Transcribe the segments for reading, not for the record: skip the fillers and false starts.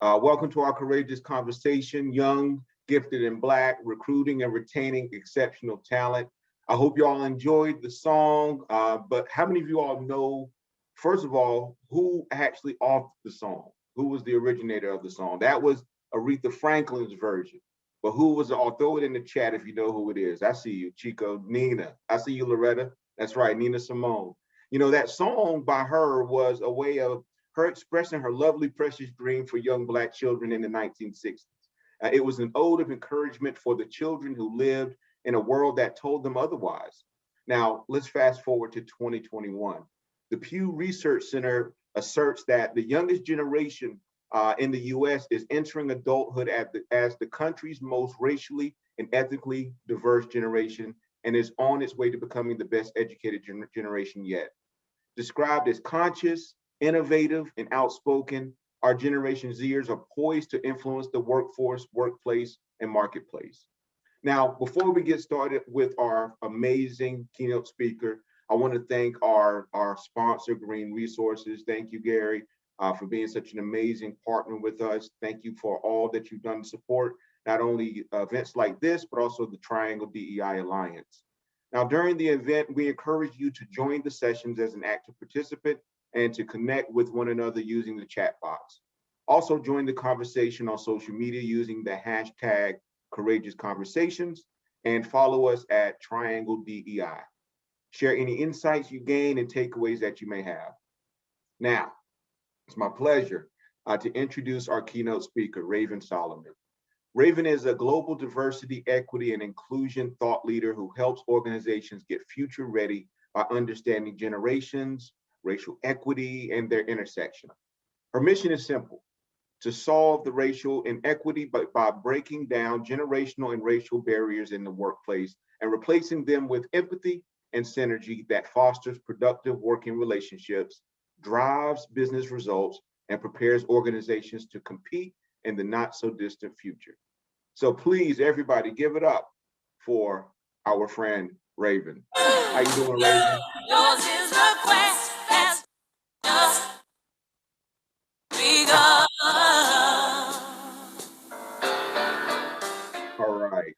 Welcome to our courageous conversation, young, gifted, and Black, recruiting and retaining exceptional talent. I hope you all enjoyed the song, but how many of you all know, first of all, who actually authored the song? Who was the originator of the song? That was Aretha Franklin's version. But who was I'll throw it in the chat if you know who it is. I see you, Chico. Nina. I see you, Loretta. That's right, Nina Simone. You know, that song by her was a way of her expressing her lovely, precious dream for young Black children in the 1960s. It was an ode of encouragement for the children who lived in a world that told them otherwise. Now, let's fast forward to 2021. The Pew Research Center asserts that the youngest generation in the US is entering adulthood as the country's most racially and ethnically diverse generation and is on its way to becoming the best educated generation yet. Described as conscious, innovative, and outspoken, our Generation Zers are poised to influence the workforce, workplace, and marketplace. Now, before we get started with our amazing keynote speaker, I want to thank our sponsor, Green Resources. Thank you, Gary, for being such an amazing partner with us. Thank you for all that you've done to support not only events like this, but also the Triangle DEI Alliance. Now, during the event, we encourage you to join the sessions as an active participant and to connect with one another using the chat box. Also, join the conversation on social media using the hashtag Courageous Conversations and follow us at Triangle DEI. Share any insights you gain and takeaways that you may have. Now, it's my pleasure to introduce our keynote speaker, Raven Solomon. Raven is a global diversity, equity, and inclusion thought leader who helps organizations get future ready by understanding generations, racial equity, and their intersection. Her mission is simple: to solve the racial inequity by breaking down generational and racial barriers in the workplace and replacing them with empathy and synergy that fosters productive working relationships, drives business results, and prepares organizations to compete in the not so distant future. So please, everybody, give it up for our friend, Raven. How you doing, Raven? Yours is the quest that's just begun. All right.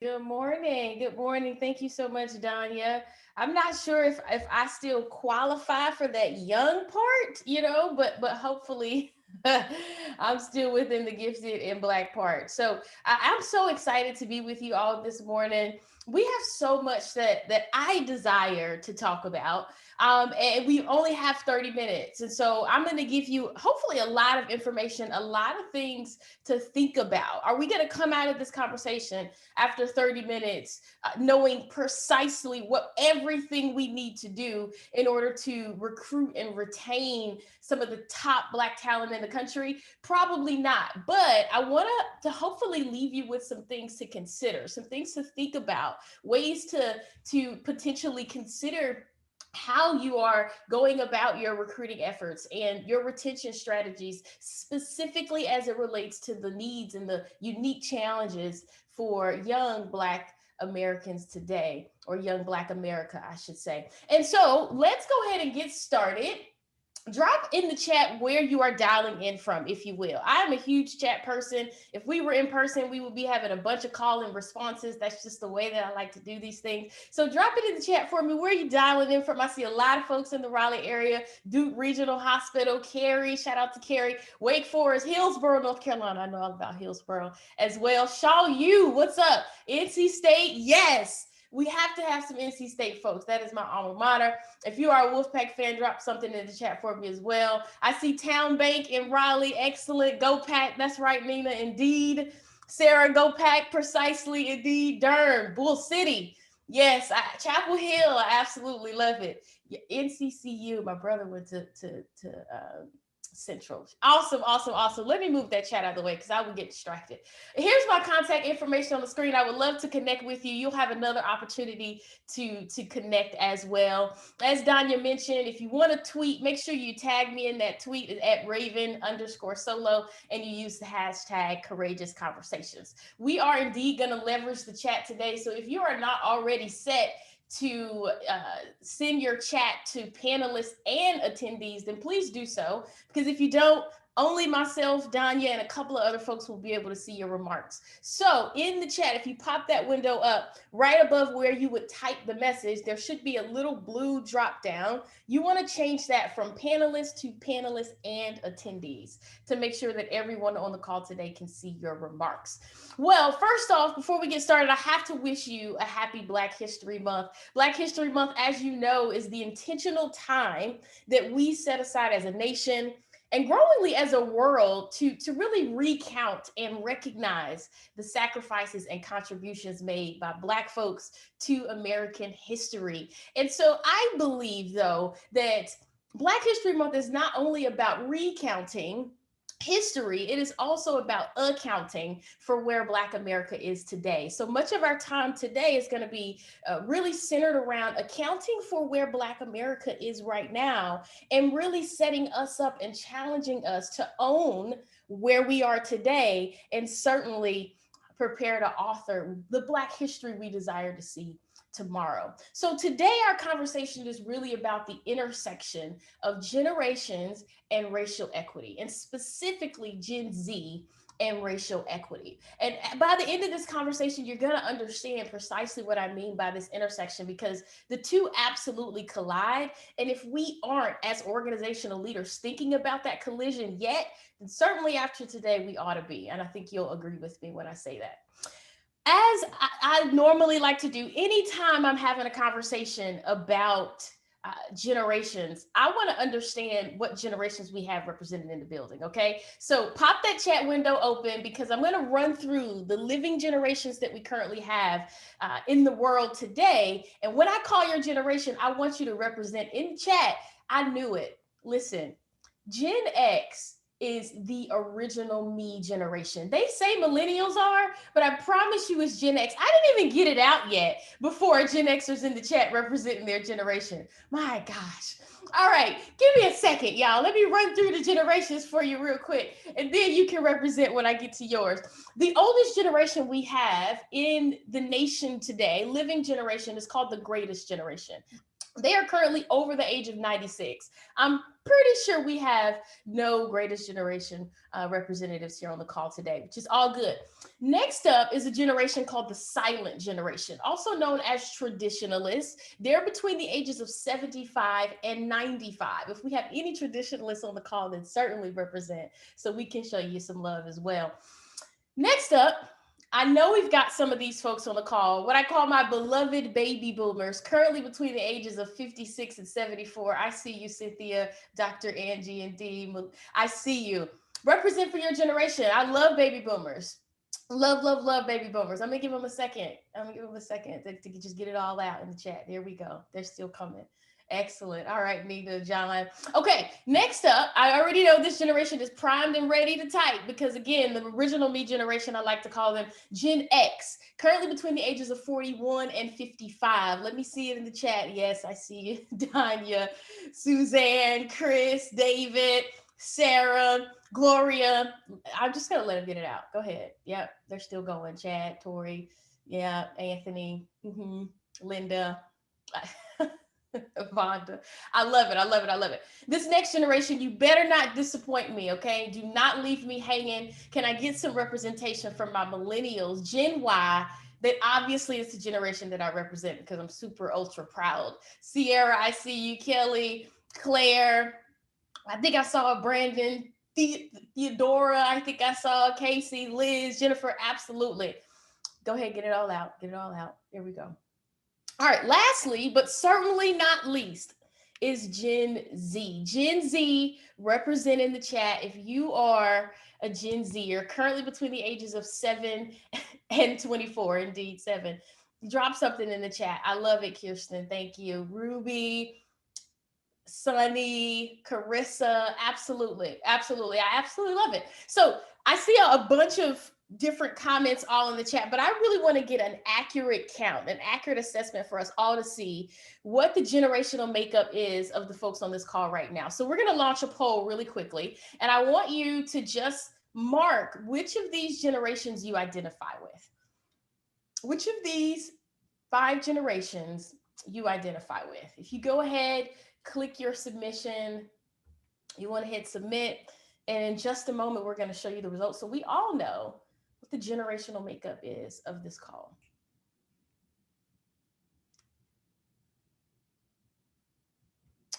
Good morning. Good morning. Thank you so much, Danya. I'm not sure if I still qualify for that young part, but hopefully I'm still within the gifted and Black part. So I'm so excited to be with you all this morning. We have so much that I desire to talk about. And we only have 30 minutes. And so I'm going to give you hopefully a lot of information, a lot of things to think about. Are we going to come out of this conversation after 30 minutes knowing precisely what everything we need to do in order to recruit and retain some of the top Black talent in the country? Probably not. But I want to hopefully leave you with some things to consider, some things to think about, ways to potentially consider how you are going about your recruiting efforts and your retention strategies, specifically as it relates to the needs and the unique challenges for young Black Americans today, or young Black America, I should say. And so let's go ahead and get started. Drop in the chat where you are dialing in from, if you will. I'm a huge chat person. If we were in person, we would be having a bunch of call-in responses. That's just the way that I like to do these things. So drop it in the chat for me. Where are you dialing in from? I see a lot of folks in the Raleigh area. Duke Regional Hospital, Cary, shout out to Cary. Wake Forest, Hillsborough, North Carolina. I know all about Hillsborough as well. Shaw U, what's up? NC State, yes. We have to have some NC State folks. That is my alma mater. If you are a Wolfpack fan, drop something in the chat for me as well. I see Town Bank in Raleigh. Excellent. Go Pack. That's right, Nina. Indeed. Sarah, go Pack. Precisely. Indeed. Durham. Bull City. Yes. Chapel Hill. I absolutely love it. NCCU. My brother went to Central. Awesome, awesome, awesome. Let me move that chat out of the way because I would get distracted. Here's my contact information on the screen. I would love to connect with you. You'll have another opportunity to connect as well. As Danya mentioned, if you want to tweet, make sure you tag me in that tweet at Raven_solo and you use the hashtag Courageous Conversations. We are indeed going to leverage the chat today. So if you are not already set to send your chat to panelists and attendees, then please do so. Because if you don't, Only myself, Danya, and a couple of other folks will be able to see your remarks. So in the chat, if you pop that window up, right above where you would type the message, there should be a little blue drop down. You want to change that from panelists to panelists and attendees to make sure that everyone on the call today can see your remarks. Well, first off, before we get started, I have to wish you a happy Black History Month. Black History Month, as you know, is the intentional time that we set aside as a nation and growingly as a world to really recount and recognize the sacrifices and contributions made by Black folks to American history. And so I believe, though, that Black History Month is not only about recounting history, it is also about accounting for where Black America is today. So much of our time today is going to be really centered around accounting for where Black America is right now and really setting us up and challenging us to own where we are today and certainly prepare to author the Black history we desire to see tomorrow. So today our conversation is really about the intersection of generations and racial equity, and specifically Gen Z and racial equity. And by the end of this conversation, you're going to understand precisely what I mean by this intersection, because the two absolutely collide. And if we aren't, as organizational leaders, thinking about that collision yet, then certainly after today, we ought to be. And I think you'll agree with me when I say that. As I normally like to do anytime I'm having a conversation about generations, I want to understand what generations we have represented in the building. Okay, so pop that chat window open, because I'm going to run through the living generations that we currently have in the world today. And when I call your generation, I want you to represent in the chat. I knew it. Listen, Gen X is the original me generation. They say millennials are, but I promise you it's Gen X. I didn't even get it out yet before Gen Xers in the chat representing their generation. My gosh. All right, give me a second, y'all. Let me run through the generations for you real quick, and then you can represent when I get to yours. The oldest generation we have in the nation today, living generation, is called the greatest generation. They are currently over the age of 96. I'm pretty sure we have no greatest generation representatives here on the call today, which is all good. Next up is a generation called the silent generation, also known as traditionalists. They're between the ages of 75 and 95. If we have any traditionalists on the call, then certainly represent, so we can show you some love as well. Next up, I know we've got some of these folks on the call, what I call my beloved baby boomers, currently between the ages of 56 and 74. I see you, Cynthia, Dr. Angie, and Dee. I see you. Represent for your generation. I love baby boomers. Love, love, love baby boomers. I'm going to give them a second. To just get it all out in the chat. There we go. They're still coming. Excellent. All right, Nita, John. Okay, next up, I already know this generation is primed and ready to type, because again, the original me generation, I like to call them Gen X, currently between the ages of 41 and 55. Let me see it in the chat. Yes, I see you. Danya, Suzanne, Chris, David, Sarah, Gloria. I'm just going to let them get it out. Go ahead. Yep, they're still going. Chad, Tori, yeah, Anthony, Linda. Vonda. I love it. I love it. I love it. This next generation, you better not disappoint me, okay? Do not leave me hanging. Can I get some representation from my millennials, Gen Y, that obviously is the generation that I represent, because I'm super ultra proud. Sierra, I see you. Kelly, Claire, I think I saw Brandon, Theodora, I think I saw Casey, Liz, Jennifer, absolutely. Go ahead, get it all out. Get it all out. Here we go. All right, lastly, but certainly not least, is Gen Z. Gen Z, represent in the chat if you are a Gen Zer, currently between the ages of 7 and 24, indeed 7. Drop something in the chat. I love it, Kirsten. Thank you. Ruby, Sunny, Carissa, absolutely, absolutely. I absolutely love it. So I see a bunch of different comments all in the chat, but I really want to get an accurate count, an accurate assessment for us all to see what the generational makeup is of the folks on this call right now. So we're going to launch a poll really quickly, and I want you to just mark which of these generations you identify with. Which of these 5 generations you identify with. If you go ahead, click your submission, you want to hit submit, And in just a moment, we're going to show you the results so we all know what the generational makeup is of this call.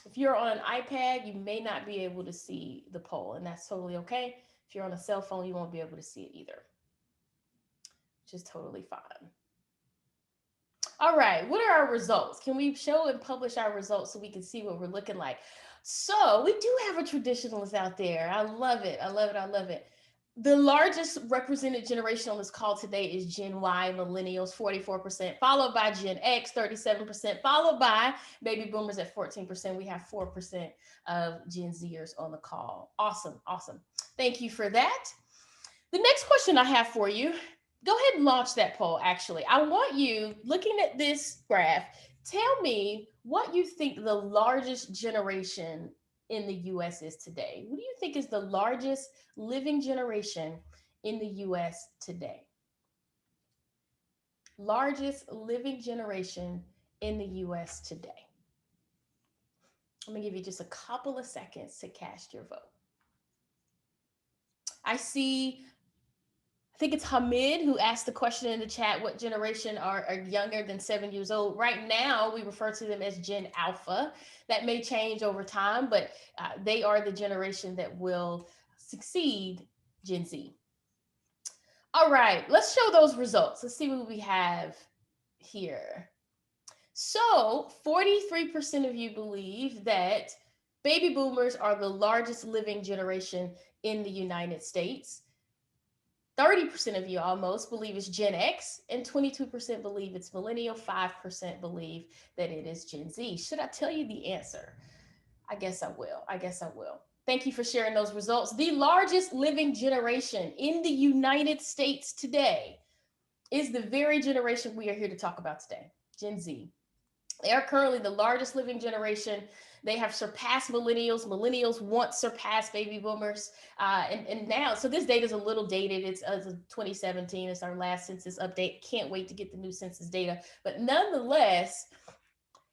If you're on an iPad, you may not be able to see the poll, and that's totally okay. If you're on a cell phone, you won't be able to see it either, which is totally fine. All right, what are our results? Can we show and publish our results so we can see what we're looking like? So we do have a traditionalist out there. I love it. I love it. I love it. The largest represented generation on this call today is Gen Y, millennials, 44%, followed by Gen X, 37%, followed by baby boomers at 14%. We have 4% of Gen Zers on the call. Awesome, awesome. Thank you for that. The next question I have for you, go ahead and launch that poll, actually. I want you, looking at this graph, tell me what you think the largest generation in the US is today. What do you think is the largest living generation in the US today? Largest living generation in the US today. I'm gonna give you just a couple of seconds to cast your vote. I think it's Hamid who asked the question in the chat, what generation are younger than 7 years old? Right now, we refer to them as Gen Alpha. That may change over time, but they are the generation that will succeed Gen Z. All right, let's show those results. Let's see what we have here. So 43% of you believe that baby boomers are the largest living generation in the United States. 30% of you almost believe it's Gen X, and 22% believe it's millennial, 5% believe that it is Gen Z. Should I tell you the answer? I guess I will. I guess I will. Thank you for sharing those results. The largest living generation in the United States today is the very generation we are here to talk about today, Gen Z. They are currently the largest living generation. They have surpassed millennials. Millennials once surpassed baby boomers. And now, so this data is a little dated. It's 2017. It's our last census update. Can't wait to get the new census data. But nonetheless,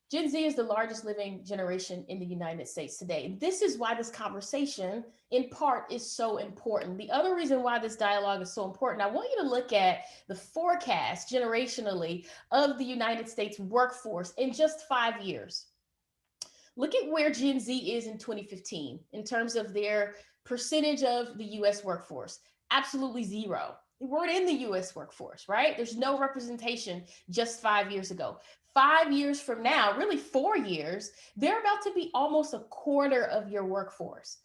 Gen Z is the largest living generation in the United States today. This is why this conversation, in part, is so important. The other reason why this dialogue is so important, I want you to look at the forecast generationally of the United States workforce in just 5 years. Look at where Gen Z is in 2015 in terms of their percentage of the US workforce. Absolutely zero. They weren't in the US workforce, right? There's no representation just 5 years ago. 5 years from now, really 4 years, they're about to be almost a quarter of your workforce.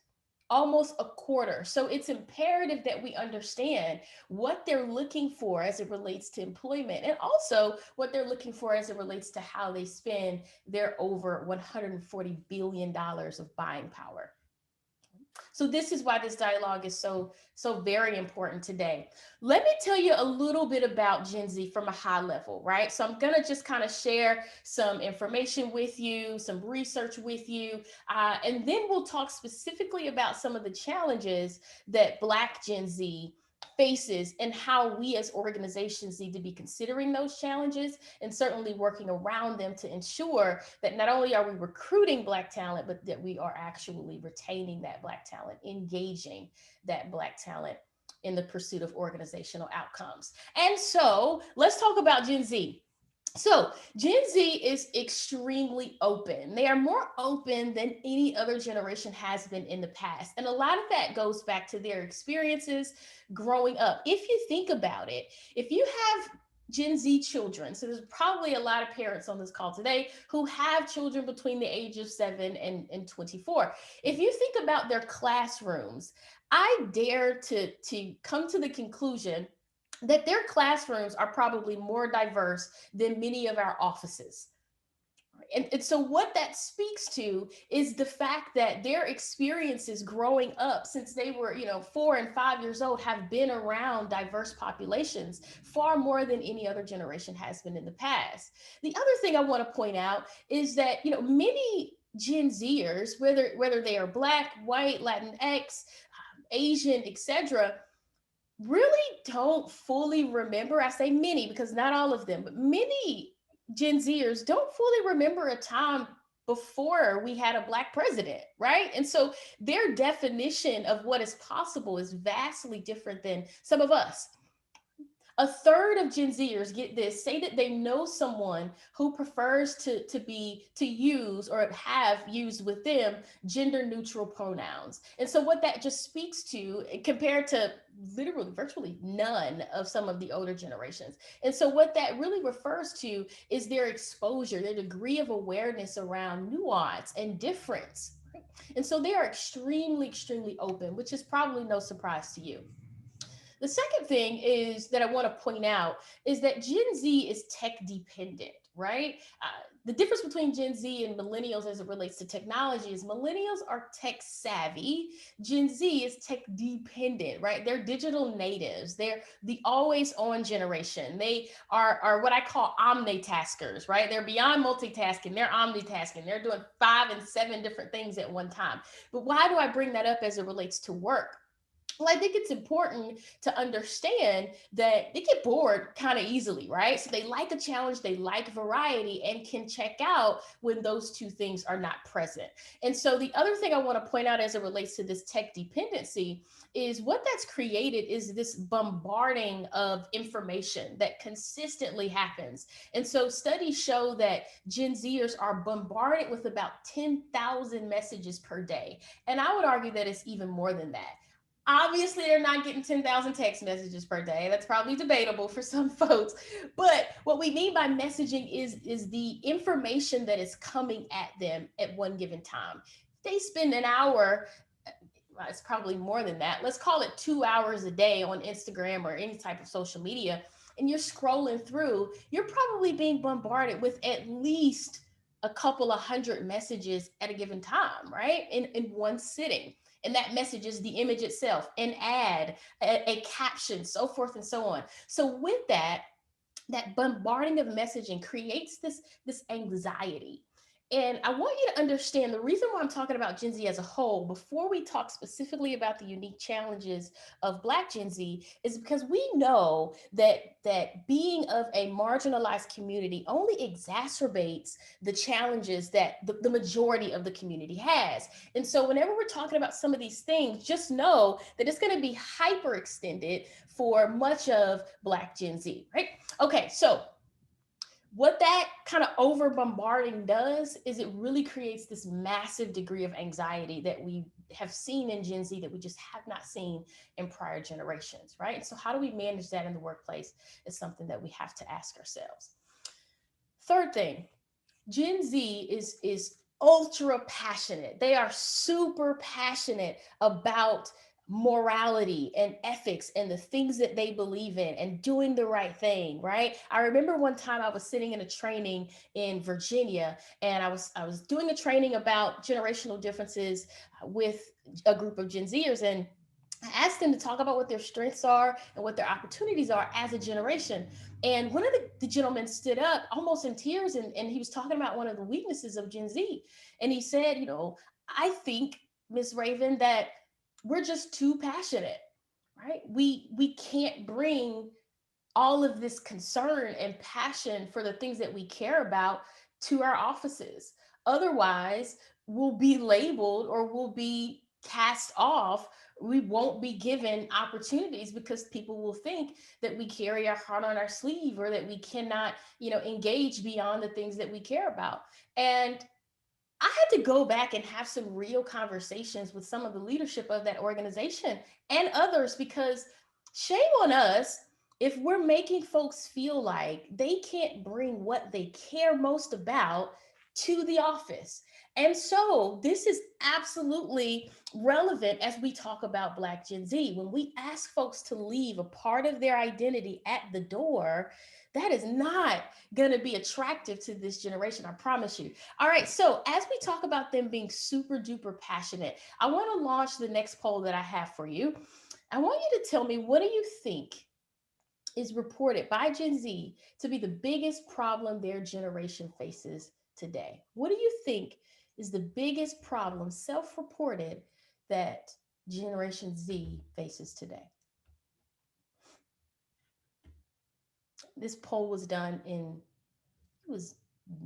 Almost a quarter. So it's imperative that we understand what they're looking for as it relates to employment, and also what they're looking for as it relates to how they spend their over $140 billion of buying power. So this is why this dialogue is so very important today. Let me tell you a little bit about Gen Z from a high level, right? So I'm gonna just kind of share some information with you, some research with you, and then we'll talk specifically about some of the challenges that Black Gen Z faces and how we as organizations need to be considering those challenges and certainly working around them to ensure that not only are we recruiting Black talent, but that we are actually retaining that Black talent, engaging that Black talent in the pursuit of organizational outcomes. And so let's talk about Gen Z. So Gen Z is extremely open. They are more open than any other generation has been in the past. And a lot of that goes back to their experiences growing up. If you think about it, if you have Gen Z children, so there's probably a lot of parents on this call today who have children between the age of 7 and 24. If you think about their classrooms, I dare to come to the conclusion that their classrooms are probably more diverse than many of our offices. And so what that speaks to is the fact that their experiences growing up since they were, 4 and 5 years old have been around diverse populations far more than any other generation has been in the past. The other thing I want to point out is that, many Gen Zers, whether they are Black, white, Latinx, Asian, etc., really don't fully remember. I say many because not all of them, but many Gen Zers don't fully remember a time before we had a Black president, right? And so their definition of what is possible is vastly different than some of us. A third of Gen Zers, get this, say that they know someone who prefers to use or have used with them gender neutral pronouns. And so what that just speaks to, compared to literally virtually none of some of the older generations. And so what that really refers to is their exposure, their degree of awareness around nuance and difference. Right? And so they are extremely, extremely open, which is probably no surprise to you. The second thing is that I want to point out is that Gen Z is tech dependent, right? The difference between Gen Z and millennials as it relates to technology is millennials are tech savvy. Gen Z is tech dependent, right? They're digital natives. They're the always on generation. They are what I call omnitaskers, right? They're beyond multitasking. They're omnitasking. They're doing 5 and 7 different things at one time. But why do I bring that up as it relates to work? Well, I think it's important to understand that they get bored kind of easily, right? So they like a challenge, they like variety, and can check out when those two things are not present. And so the other thing I want to point out as it relates to this tech dependency is what that's created is this bombarding of information that consistently happens. And so studies show that Gen Zers are bombarded with about 10,000 messages per day. And I would argue that it's even more than that. Obviously, they're not getting 10,000 text messages per day. That's probably debatable for some folks. But what we mean by messaging is the information that is coming at them at one given time. They spend an hour, well, it's probably more than that. Let's call it 2 hours a day on Instagram or any type of social media, and you're scrolling through, you're probably being bombarded with at least a couple of hundred messages at a given time, right? In one sitting. And that message is the image itself, an ad, a caption, so forth and so on. So with that bombarding of messaging creates this anxiety. And I want you to understand the reason why I'm talking about Gen Z as a whole before we talk specifically about the unique challenges of Black Gen Z is because we know that being of a marginalized community only exacerbates the challenges that the majority of the community has. And so whenever we're talking about some of these things, just know that it's going to be hyper extended for much of Black Gen Z, right? Okay, so what that kind of over bombarding does is it really creates this massive degree of anxiety that we have seen in Gen Z that we just have not seen in prior generations, right? So how do we manage that in the workplace is something that we have to ask ourselves. Third thing, Gen Z is ultra passionate. They are super passionate about morality and ethics and the things that they believe in and doing the right thing, right? I remember one time I was sitting in a training in Virginia and I was doing a training about generational differences with a group of Gen Zers, and I asked them to talk about what their strengths are and what their opportunities are as a generation. And one of the gentlemen stood up almost in tears, and he was talking about one of the weaknesses of Gen Z. And he said, I think, Miss Raven, that we're just too passionate, right? We can't bring all of this concern and passion for the things that we care about to our offices. Otherwise, we'll be labeled or we'll be cast off. We won't be given opportunities because people will think that we carry our heart on our sleeve or that we cannot, engage beyond the things that we care about. And I had to go back and have some real conversations with some of the leadership of that organization and others, because shame on us if we're making folks feel like they can't bring what they care most about to the office. And so this is absolutely relevant as we talk about Black Gen Z. When we ask folks to leave a part of their identity at the door, that is not going to be attractive to this generation, I promise you. All right, so as we talk about them being super duper passionate, I want to launch the next poll that I have for you. I want you to tell me, what do you think is reported by Gen Z to be the biggest problem their generation faces today? What do you think is the biggest problem, self-reported, that Generation Z faces today? This poll was done it was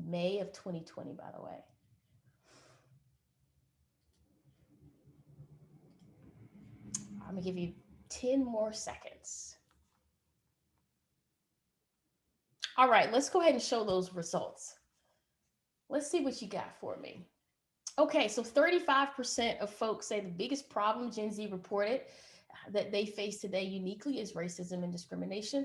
May of 2020, by the way. I'm gonna give you 10 more seconds. All right, let's go ahead and show those results. Let's see what you got for me. Okay, so 35% of folks say the biggest problem Gen Z reported that they face today uniquely is racism and discrimination.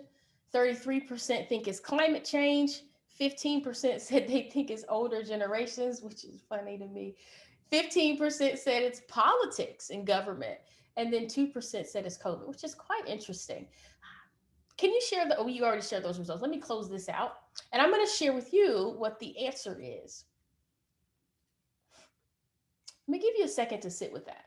33% think it's climate change. 15% said they think it's older generations, which is funny to me. 15% said it's politics and government. And then 2% said it's COVID, which is quite interesting. Can you share the, oh, you already shared those results. Let me close this out. And I'm going to share with you what the answer is. Let me give you a second to sit with that.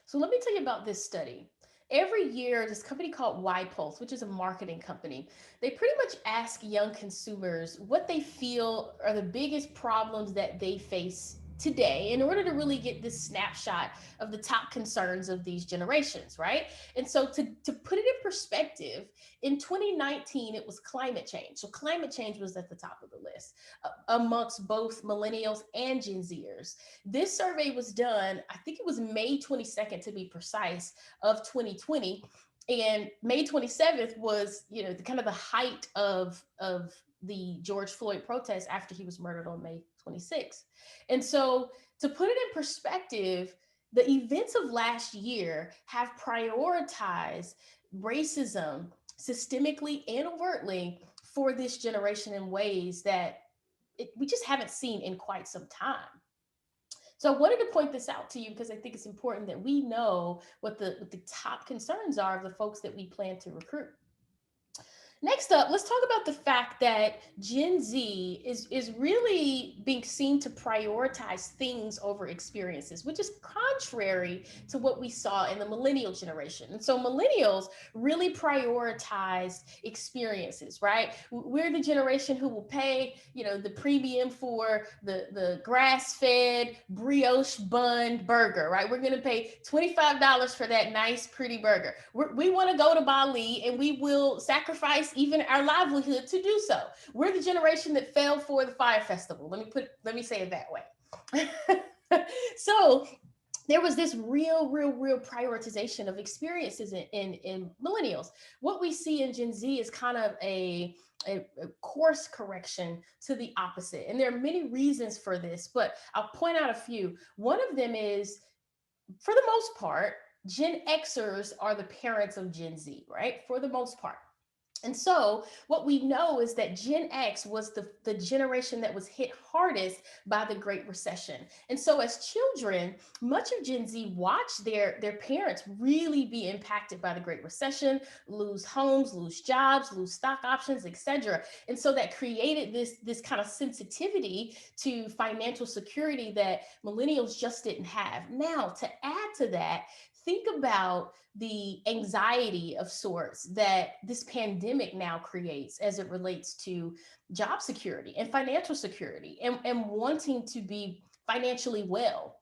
So let me tell you about this study. Every year, this company called YPulse, which is a marketing company, they pretty much ask young consumers what they feel are the biggest problems that they face today in order to really get this snapshot of the top concerns of these generations, right? And so to put it in perspective, in 2019, it was climate change. So climate change was at the top of the list amongst both millennials and Gen Zers. This survey was done, I think it was May 22nd to be precise, of 2020. And May 27th was, you know, the kind of the height of the George Floyd protest after he was murdered on May 26th. And so to put it in perspective, the events of last year have prioritized racism systemically and overtly for this generation in ways that we just haven't seen in quite some time. So I wanted to point this out to you because I think it's important that we know what the top concerns are of the folks that we plan to recruit. Next up, let's talk about the fact that Gen Z is really being seen to prioritize things over experiences, which is contrary to what we saw in the millennial generation. And so millennials really prioritized experiences, right? We're the generation who will pay, you know, the premium for the grass-fed brioche bun burger, right? We're going to pay $25 for that nice, pretty burger. We want to go to Bali and we will sacrifice even our livelihood to do so. We're the generation that fell for the Fire Festival. Let me say it that way. So there was this real prioritization of experiences in millennials. What we see in Gen Z is kind of a course correction to the opposite. And there are many reasons for this, but I'll point out a few. One of them is, for the most part, Gen Xers are the parents of Gen Z, right? For the most part. And so what we know is that Gen X was the generation that was hit hardest by the Great Recession. And so as children, much of Gen Z watched their parents really be impacted by the Great Recession, lose homes, lose jobs, lose stock options, etc. And so that created this kind of sensitivity to financial security that millennials just didn't have. Now, to add to that, think about the anxiety of sorts that this pandemic now creates as it relates to job security and financial security and wanting to be financially well.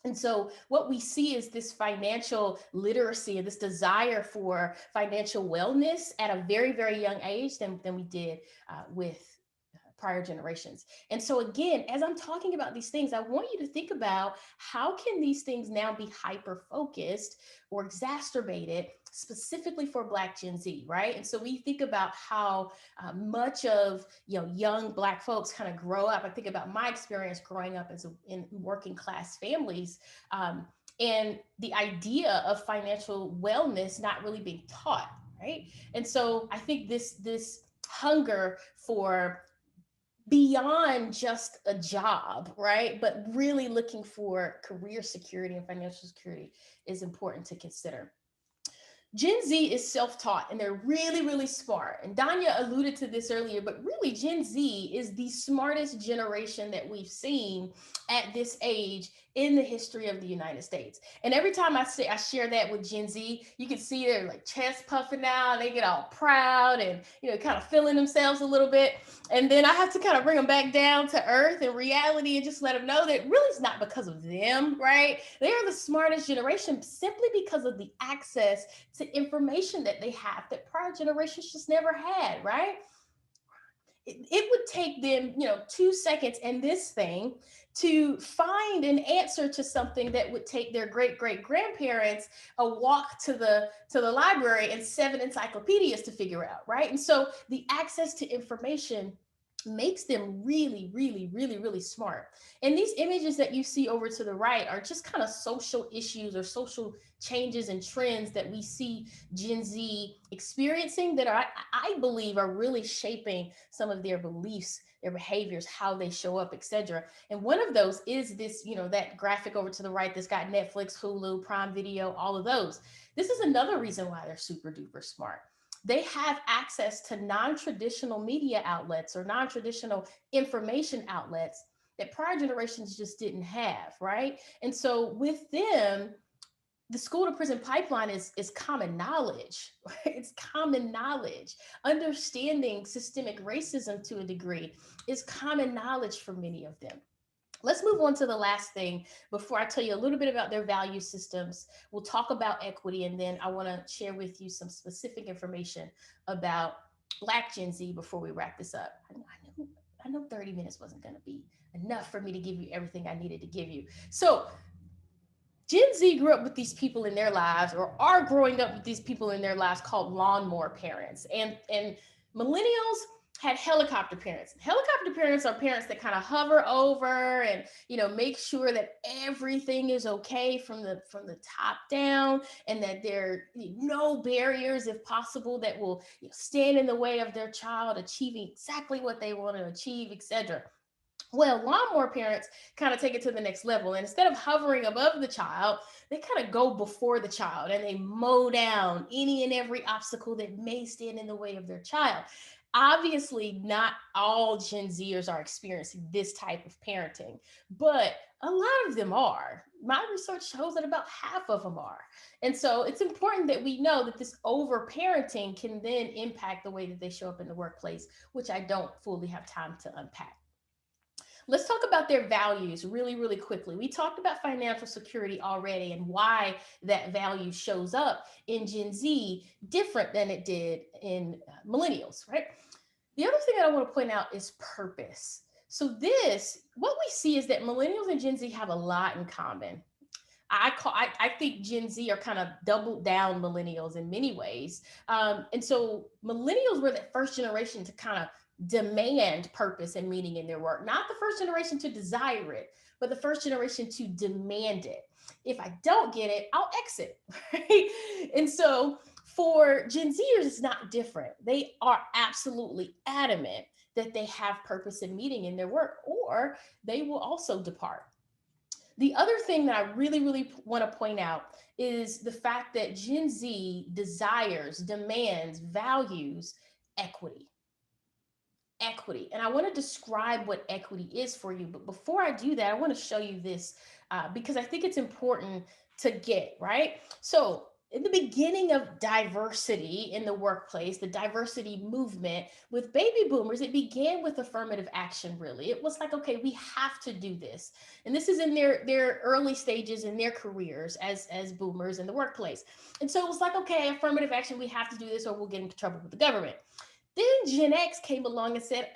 And so what we see is this financial literacy and this desire for financial wellness at a very young age than we did with prior generations. And so again, as I'm talking about these things, I want you to think about how can these things now be hyper focused or exacerbated specifically for Black Gen Z, right? And so we think about how much of young Black folks kind of grow up. I think about my experience growing up in working class families, and the idea of financial wellness not really being taught, right? And so I think this hunger for beyond just a job, right? But really looking for career security and financial security is important to consider. Gen Z is self-taught and they're really smart. And Danya alluded to this earlier, but really Gen Z is the smartest generation that we've seen at this age in the history of the United States. And every time I share that with Gen Z, you can see their like chest puffing out, they get all proud and kind of feeling themselves a little bit. And then I have to kind of bring them back down to earth and reality and just let them know that really it's not because of them, right? They are the smartest generation simply because of the access to information that they have that prior generations just never had, right? it would take them, 2 seconds in this thing to find an answer to something that would take their great great grandparents a walk to the library and 7 encyclopedias to figure out, right? And so the access to information makes them really, really, really, really smart. And these images that you see over to the right are just kind of social issues or social changes and trends that we see Gen Z experiencing that I believe are really shaping some of their beliefs, their behaviors, how they show up, etc. And one of those is this, that graphic over to the right that's got Netflix, Hulu, Prime Video, all of those. This is another reason why they're super duper smart. They have access to non-traditional media outlets or non-traditional information outlets that prior generations just didn't have, right? And so with them, the school to prison pipeline is common knowledge, right? It's common knowledge. Understanding systemic racism to a degree is common knowledge for many of them. Let's move on to the last thing before I tell you a little bit about their value systems. We'll talk about equity, and then I want to share with you some specific information about Black Gen Z before we wrap this up. I know 30 minutes wasn't going to be enough for me to give you everything I needed to give you. So Gen Z grew up with these people in their lives, or are growing up with these people in their lives, called lawnmower parents. And millennials had helicopter parents. Helicopter parents are parents that kind of hover over and make sure that everything is okay from the top down, and that there are no barriers, if possible, that will stand in the way of their child achieving exactly what they want to achieve, etc. Well, lawnmower parents kind of take it to the next level. And instead of hovering above the child, they kind of go before the child and they mow down any and every obstacle that may stand in the way of their child. Obviously, not all Gen Zers are experiencing this type of parenting, but a lot of them are. My research shows that about half of them are. And so it's important that we know that this over parenting can then impact the way that they show up in the workplace, which I don't fully have time to unpack. Let's talk about their values really, really quickly. We talked about financial security already and why that value shows up in Gen Z different than it did in millennials, right? The other thing that I want to point out is purpose. So what we see is that millennials and Gen Z have a lot in common. I think Gen Z are kind of doubled down millennials in many ways. And so millennials were the first generation to kind of demand purpose and meaning in their work. Not the first generation to desire it, but the first generation to demand it. If I don't get it, I'll exit, right? And so for Gen Zers, it's not different. They are absolutely adamant that they have purpose and meaning in their work, or they will also depart. The other thing that I really, really want to point out is the fact that Gen Z desires, demands, values equity. Equity. And I want to describe what equity is for you. But before I do that, I want to show you this because I think it's important to get, right? So in the beginning of diversity in the workplace, the diversity movement with baby boomers, it began with affirmative action, really. It was like, okay, we have to do this. And this is in their early stages in their careers as boomers in the workplace. And so it was like, okay, affirmative action, we have to do this or we'll get into trouble with the government. Then Gen X came along and said,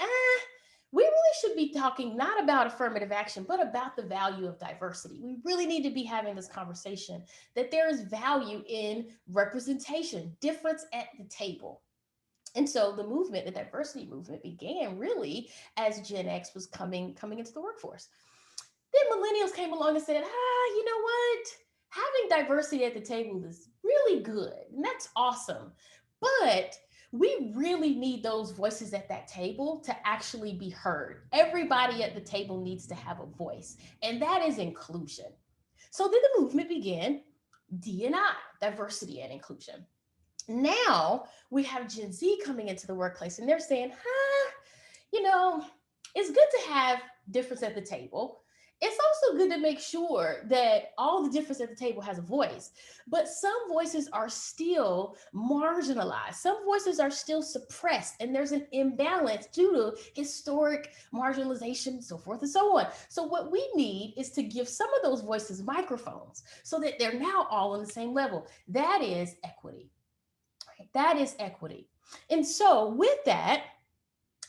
we really should be talking not about affirmative action, but about the value of diversity. We really need to be having this conversation that there is value in representation, difference at the table. And so the movement, the diversity movement, began really as Gen X was coming into the workforce. Then millennials came along and said, you know what? Having diversity at the table is really good, and that's awesome. But we really need those voices at that table to actually be heard. Everybody at the table needs to have a voice, and that is inclusion. So then the movement began, D&I, diversity and inclusion. Now we have Gen Z coming into the workplace and they're saying, it's good to have difference at the table. It's also good to make sure that all the difference at the table has a voice, but some voices are still marginalized. Some voices are still suppressed, and there's an imbalance due to historic marginalization, so forth and so on. So what we need is to give some of those voices microphones so that they're now all on the same level. That is equity. Right? That is equity. And so with that,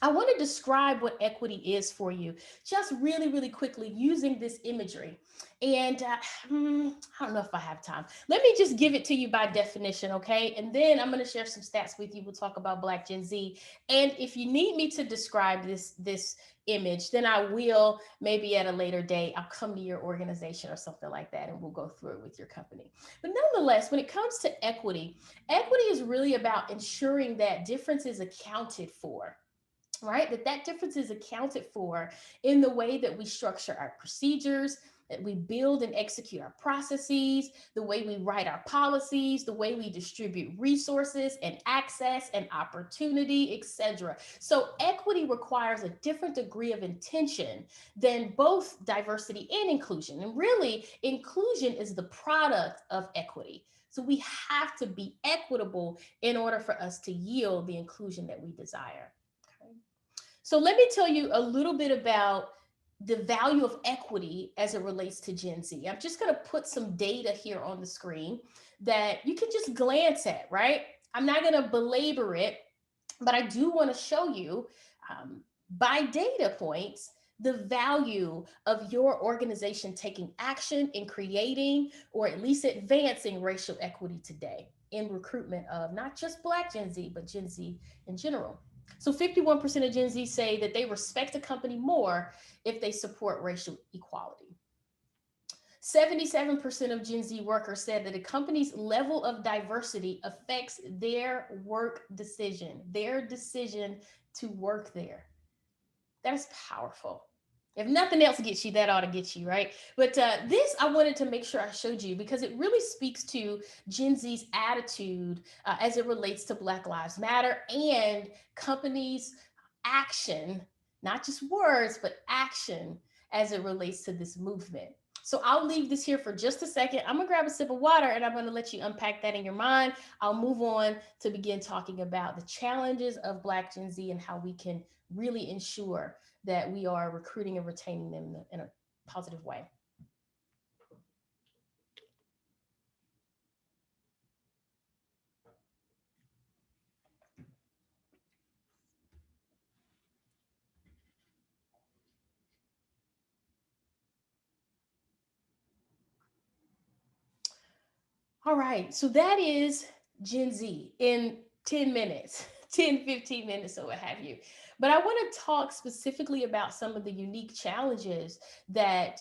I want to describe what equity is for you, just really, really quickly using this imagery. And I don't know if I have time. Let me just give it to you by definition, okay? And then I'm going to share some stats with you. We'll talk about Black Gen Z. And if you need me to describe this image, then I will, maybe at a later date. I'll come to your organization or something like that, and we'll go through it with your company. But nonetheless, when it comes to equity, equity is really about ensuring that difference is accounted for, right? That difference is accounted for in the way that we structure our procedures, that we build and execute our processes, the way we write our policies, the way we distribute resources and access and opportunity, etc. So equity requires a different degree of intention than both diversity and inclusion. And really, inclusion is the product of equity. So we have to be equitable in order for us to yield the inclusion that we desire. So let me tell you a little bit about the value of equity as it relates to Gen Z. I'm just going to put some data here on the screen that you can just glance at, right? I'm not going to belabor it, but I do want to show you by data points the value of your organization taking action in creating or at least advancing racial equity today in recruitment of not just Black Gen Z, but Gen Z in general. So 51% of Gen Z say that they respect a company more if they support racial equality. 77% of Gen Z workers said that a company's level of diversity affects their work decision, their decision to work there. That is powerful. If nothing else gets you, that ought to get you, right? But this I wanted to make sure I showed you because it really speaks to Gen Z's attitude as it relates to Black Lives Matter and companies' action, not just words, but action as it relates to this movement. So I'll leave this here for just a second. I'm gonna grab a sip of water and I'm gonna let you unpack that in your mind. I'll move on to begin talking about the challenges of Black Gen Z and how we can really ensure that we are recruiting and retaining them in a positive way. All right, so that is Gen Z in 10 minutes, 10, 15 minutes, or what have you. But I want to talk specifically about some of the unique challenges that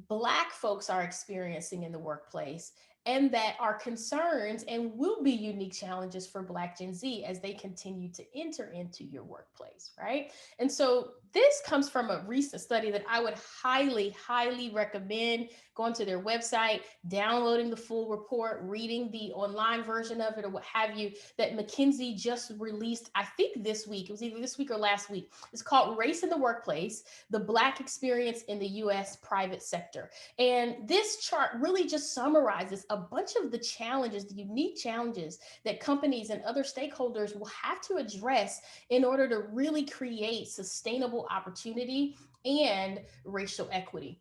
Black folks are experiencing in the workplace and that are concerns and will be unique challenges for Black Gen Z as they continue to enter into your workplace, right? And so this comes from a recent study that I would highly, highly recommend going to their website, downloading the full report, reading the online version of it, or what have you, that McKinsey just released, I think this week. It was either this week or last week. It's called Race in the Workplace, the Black Experience in the US Private Sector. And this chart really just summarizes a bunch of the challenges, the unique challenges that companies and other stakeholders will have to address in order to really create sustainable opportunity and racial equity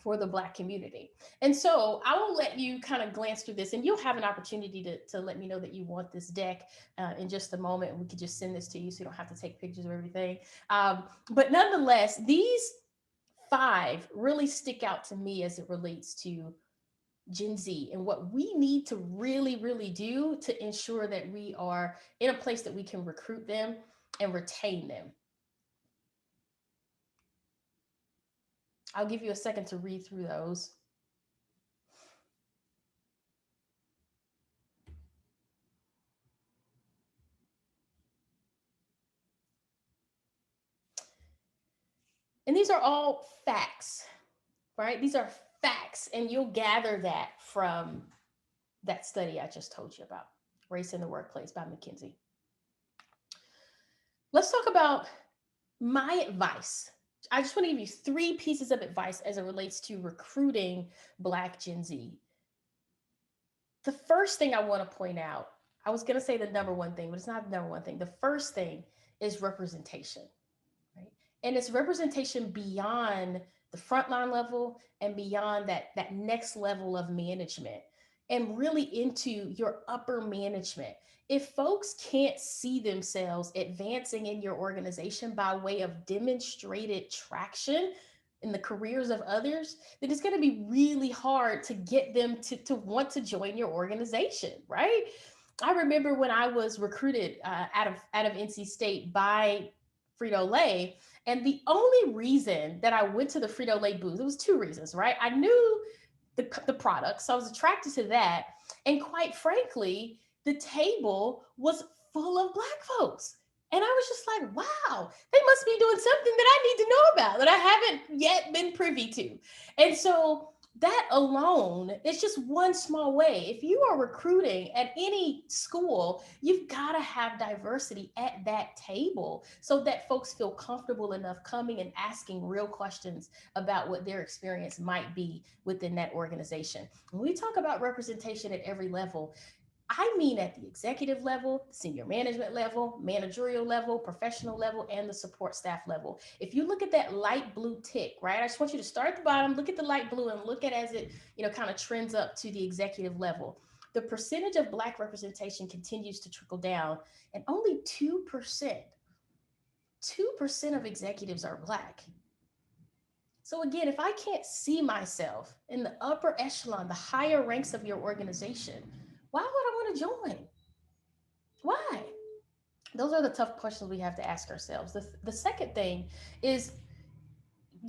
for the Black community. And so I will let you kind of glance through this and you'll have an opportunity to let me know that you want this deck in just a moment. And we could just send this to you so you don't have to take pictures of everything. But nonetheless, these 5 really stick out to me as it relates to Gen Z and what we need to really, really do to ensure that we are in a place that we can recruit them and retain them. I'll give you a second to read through those. And these are all facts, right? These are facts, and you'll gather that from that study I just told you about, Race in the Workplace by McKinsey. Let's talk about my advice. I just want to give you 3 pieces of advice as it relates to recruiting Black Gen Z. The first thing I want to point out, I was going to say the number one thing, but it's not the number one thing. The first thing is representation, right? And it's representation beyond the frontline level and beyond that next level of management. and really into your upper management. If folks can't see themselves advancing in your organization by way of demonstrated traction in the careers of others, then it's going to be really hard to get them to want to join your organization, right? I remember when I was recruited out of NC State by Frito Lay, and the only reason that I went to the Frito Lay booth, it was two reasons, right? I knew the product, so I was attracted to that, and quite frankly, the table was full of Black folks. And I was just like, wow, they must be doing something that I need to know about that I haven't yet been privy to. And so that alone is just one small way. If you are recruiting at any school, you've got to have diversity at that table so that folks feel comfortable enough coming and asking real questions about what their experience might be within that organization. When we talk about representation at every level, I mean at the executive level, senior management level, managerial level, professional level, and the support staff level. If you look at that light blue tick, right? I just want you to start at the bottom, look at the light blue, and look at as it, kind of trends up to the executive level. The percentage of Black representation continues to trickle down, and only 2% of executives are Black. So again, if I can't see myself in the upper echelon, the higher ranks of your organization, why would I want to join? Why? Those are the tough questions we have to ask ourselves. The second thing is,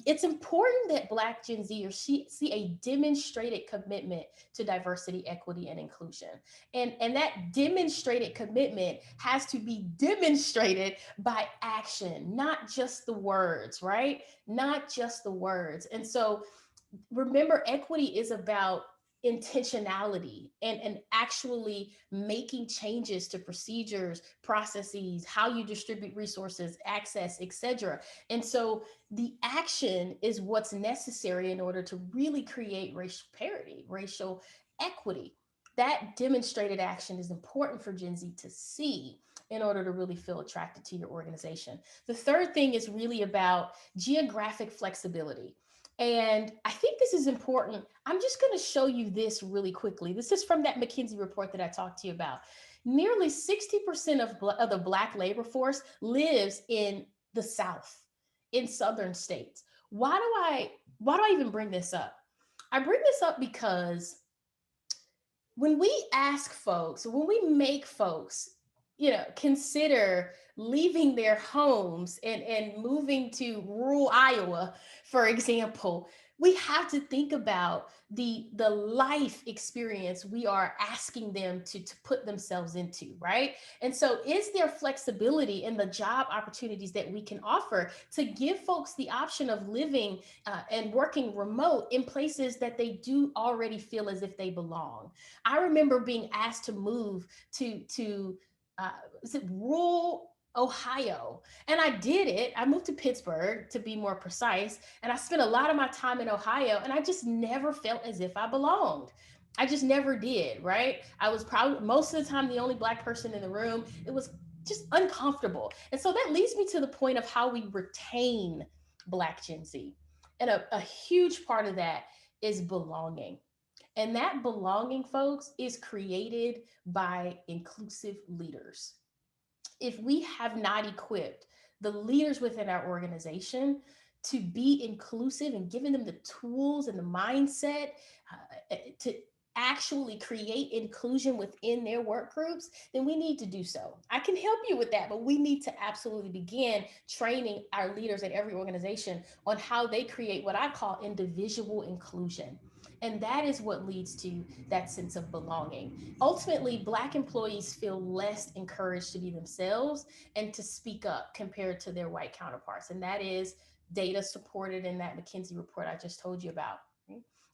it's important that Black Gen Zers see a demonstrated commitment to diversity, equity, and inclusion. And that demonstrated commitment has to be demonstrated by action, not just the words, right? Not just the words. And so remember, equity is about intentionality and actually making changes to procedures, processes, how you distribute resources, access, etc. And so the action is what's necessary in order to really create racial parity, racial equity. That demonstrated action is important for Gen Z to see in order to really feel attracted to your organization. The third thing is really about geographic flexibility. And I think this is important. I'm just going to show you this really quickly. This is from that McKinsey report that I talked to you about. Nearly 60% of the Black labor force lives in the South, in Southern states. Why do I even bring this up? I bring this up because when we ask folks, when we make folks, consider leaving their homes and moving to rural Iowa, for example, we have to think about the life experience we are asking them to put themselves into, right? And so is there flexibility in the job opportunities that we can offer to give folks the option of living and working remote in places that they do already feel as if they belong? I remember being asked to move to is it rural Ohio? And I did it. I moved to Pittsburgh to be more precise. And I spent a lot of my time in Ohio, and I just never felt as if I belonged. I just never did, right? I was probably most of the time the only Black person in the room. It was just uncomfortable. And so that leads me to the point of how we retain Black Gen Z. And a huge part of that is belonging. And that belonging, folks, is created by inclusive leaders. If we have not equipped the leaders within our organization to be inclusive and giving them the tools and the mindset to actually create inclusion within their work groups, then we need to do so. I can help you with that, but we need to absolutely begin training our leaders at every organization on how they create what I call individual inclusion. And that is what leads to that sense of belonging. Ultimately, Black employees feel less encouraged to be themselves and to speak up compared to their white counterparts. And that is data supported in that McKinsey report I just told you about.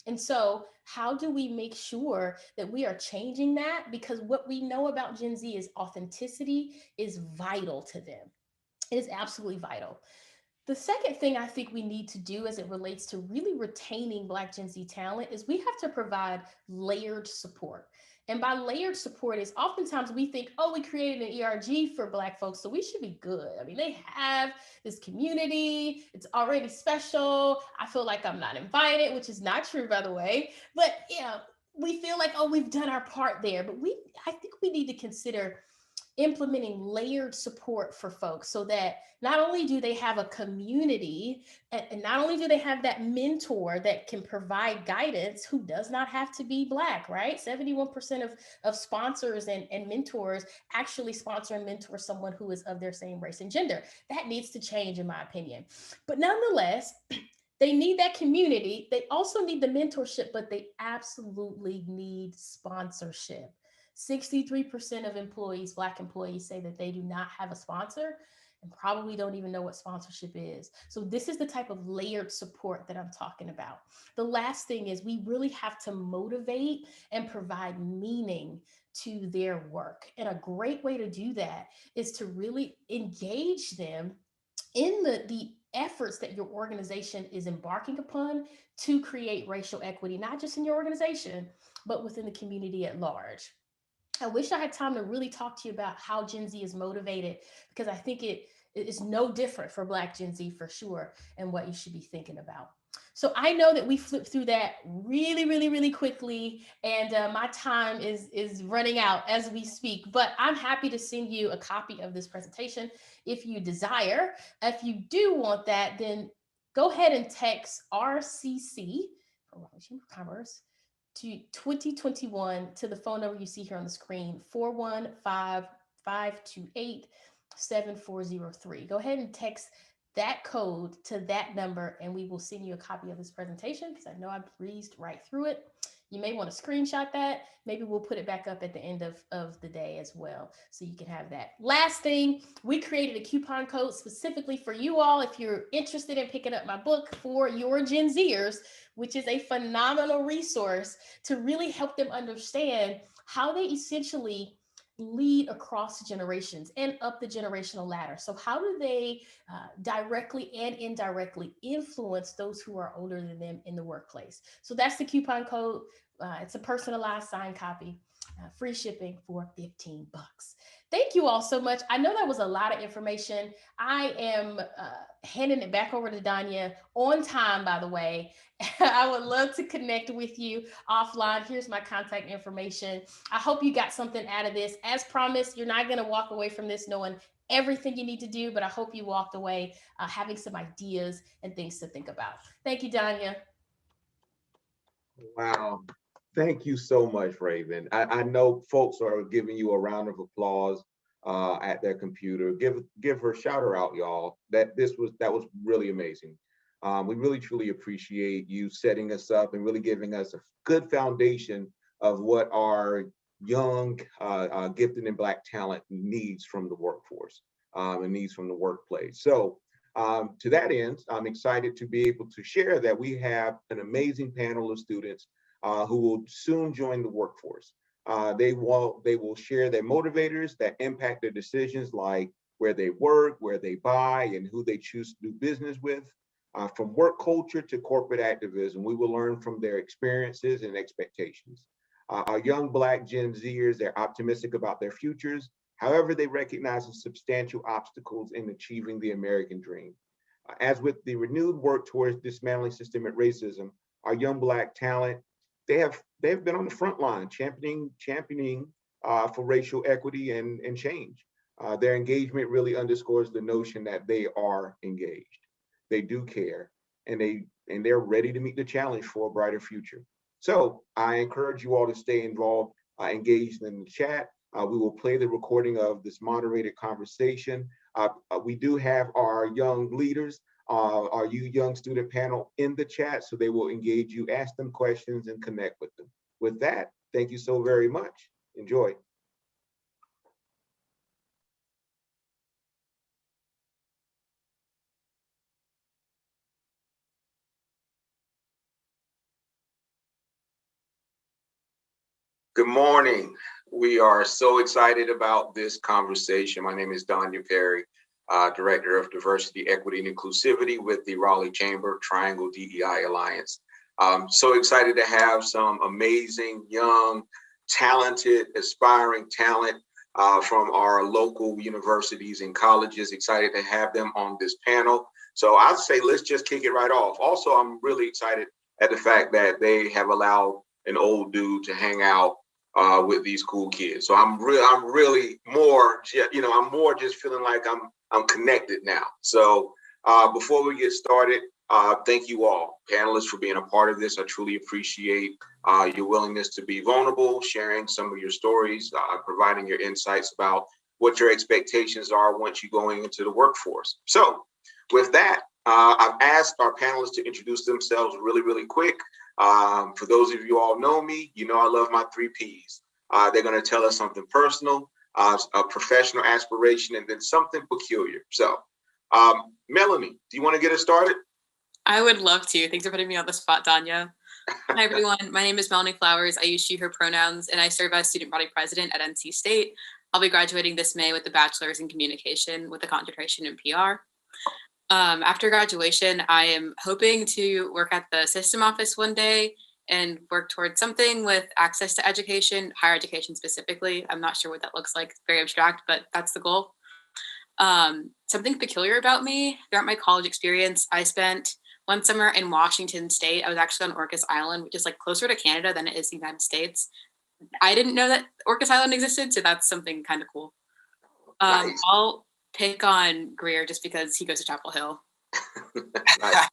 And so, how do we make sure that we are changing that? Because what we know about Gen Z is authenticity is vital to them. It is absolutely vital. The second thing I think we need to do as it relates to really retaining Black Gen Z talent is we have to provide layered support. And by layered support is oftentimes we think, oh, we created an ERG for Black folks, so we should be good. I mean, they have this community, it's already special. I feel like I'm not invited, which is not true, by the way. But we feel like, oh, we've done our part there, but I think we need to consider implementing layered support for folks so that not only do they have a community and not only do they have that mentor that can provide guidance who does not have to be Black, right? 71% of sponsors and mentors actually sponsor and mentor someone who is of their same race and gender. That needs to change, in my opinion. But nonetheless, they need that community. They also need the mentorship, but they absolutely need sponsorship. 63% of employees, Black employees, say that they do not have a sponsor and probably don't even know what sponsorship is. So, this is the type of layered support that I'm talking about. The last thing is we really have to motivate and provide meaning to their work. And a great way to do that is to really engage them in the efforts that your organization is embarking upon to create racial equity, not just in your organization, but within the community at large. I wish I had time to really talk to you about how Gen Z is motivated, because I think it is no different for Black Gen Z for sure, and what you should be thinking about. So I know that we flipped through that really, really, really quickly, and my time is running out as we speak. But I'm happy to send you a copy of this presentation if you desire. If you do want that, then go ahead and text RCC for Raleigh Chamber of Commerce to 2021 to the phone number you see here on the screen, 415-528-7403. Go ahead and text that code to that number and we will send you a copy of this presentation, because I know I breezed right through it. You may want to screenshot that. Maybe we'll put it back up at the end of the day as well, so you can have that. Last thing, we created a coupon code specifically for you all if you're interested in picking up my book For Your Gen Zers, which is a phenomenal resource to really help them understand how they essentially lead across generations and up the generational ladder. So how do they directly and indirectly influence those who are older than them in the workplace? So that's the coupon code. It's a personalized signed copy, free shipping for 15 bucks. Thank you all so much. I know that was a lot of information. I am handing it back over to Danya on time, by the way. I would love to connect with you offline. Here's my contact information. I hope you got something out of this. As promised, you're not going to walk away from this knowing everything you need to do, but I hope you walked away having some ideas and things to think about. Thank you, Danya. Wow. Thank you so much, Raven. I know folks are giving you a round of applause at their computer. Give her, shout her out, y'all. That was really amazing. We really truly appreciate you setting us up and really giving us a good foundation of what our young, gifted and Black talent needs from the workforce and needs from the workplace. So to that end, I'm excited to be able to share that we have an amazing panel of students who will soon join the workforce. They will share their motivators that impact their decisions, like where they work, where they buy, and who they choose to do business with. From work culture to corporate activism, we will learn from their experiences and expectations. Our young Black Gen Zers, they're optimistic about their futures. However, they recognize the substantial obstacles in achieving the American dream. As with the renewed work towards dismantling systemic racism, our young Black talent, they've been on the front line championing for racial equity and change. Their engagement really underscores the notion that they are engaged. They do care, and they're ready to meet the challenge for a brighter future. So I encourage you all to stay involved, engaged in the chat. We will play the recording of this moderated conversation. We do have our young leaders, our young student panel in the chat, so they will engage you, ask them questions, and connect with them. With that, thank you so very much. Enjoy. Good morning. We are so excited about this conversation. My name is Danya Perry, Director of Diversity, Equity, and Inclusivity with the Raleigh Chamber Triangle DEI Alliance. So excited to have some amazing, young, talented, aspiring talent from our local universities and colleges. Excited to have them on this panel. So I'd say let's just kick it right off. Also, I'm really excited at the fact that they have allowed an old dude to hang out with these cool kids. So I'm really more, I'm more just feeling like I'm connected now. So before we get started, thank you all, panelists, for being a part of this. I truly appreciate your willingness to be vulnerable, sharing some of your stories, providing your insights about what your expectations are once you're going into the workforce. So with that, I've asked our panelists to introduce themselves really, really quick. For those of you all know me, you know I love my 3 Ps. They're going to tell us something personal, a professional aspiration, and then something peculiar. So, Melanie, do you want to get us started? I would love to. Thanks for putting me on the spot, Danya. Hi, everyone. My name is Melanie Flowers. I use she, her pronouns, and I serve as student body president at NC State. I'll be graduating this May with a bachelor's in communication with a concentration in PR. After graduation, I am hoping to work at the system office one day and work towards something with access to education, higher education specifically. I'm not sure what that looks like. It's very abstract, but that's the goal. Something peculiar about me, throughout my college experience, I spent one summer in Washington State. I was actually on Orcas Island, which is like closer to Canada than it is the United States. I didn't know that Orcas Island existed, so that's something kind of cool. Nice. I'll pick on Greear just because he goes to Chapel Hill. Nice.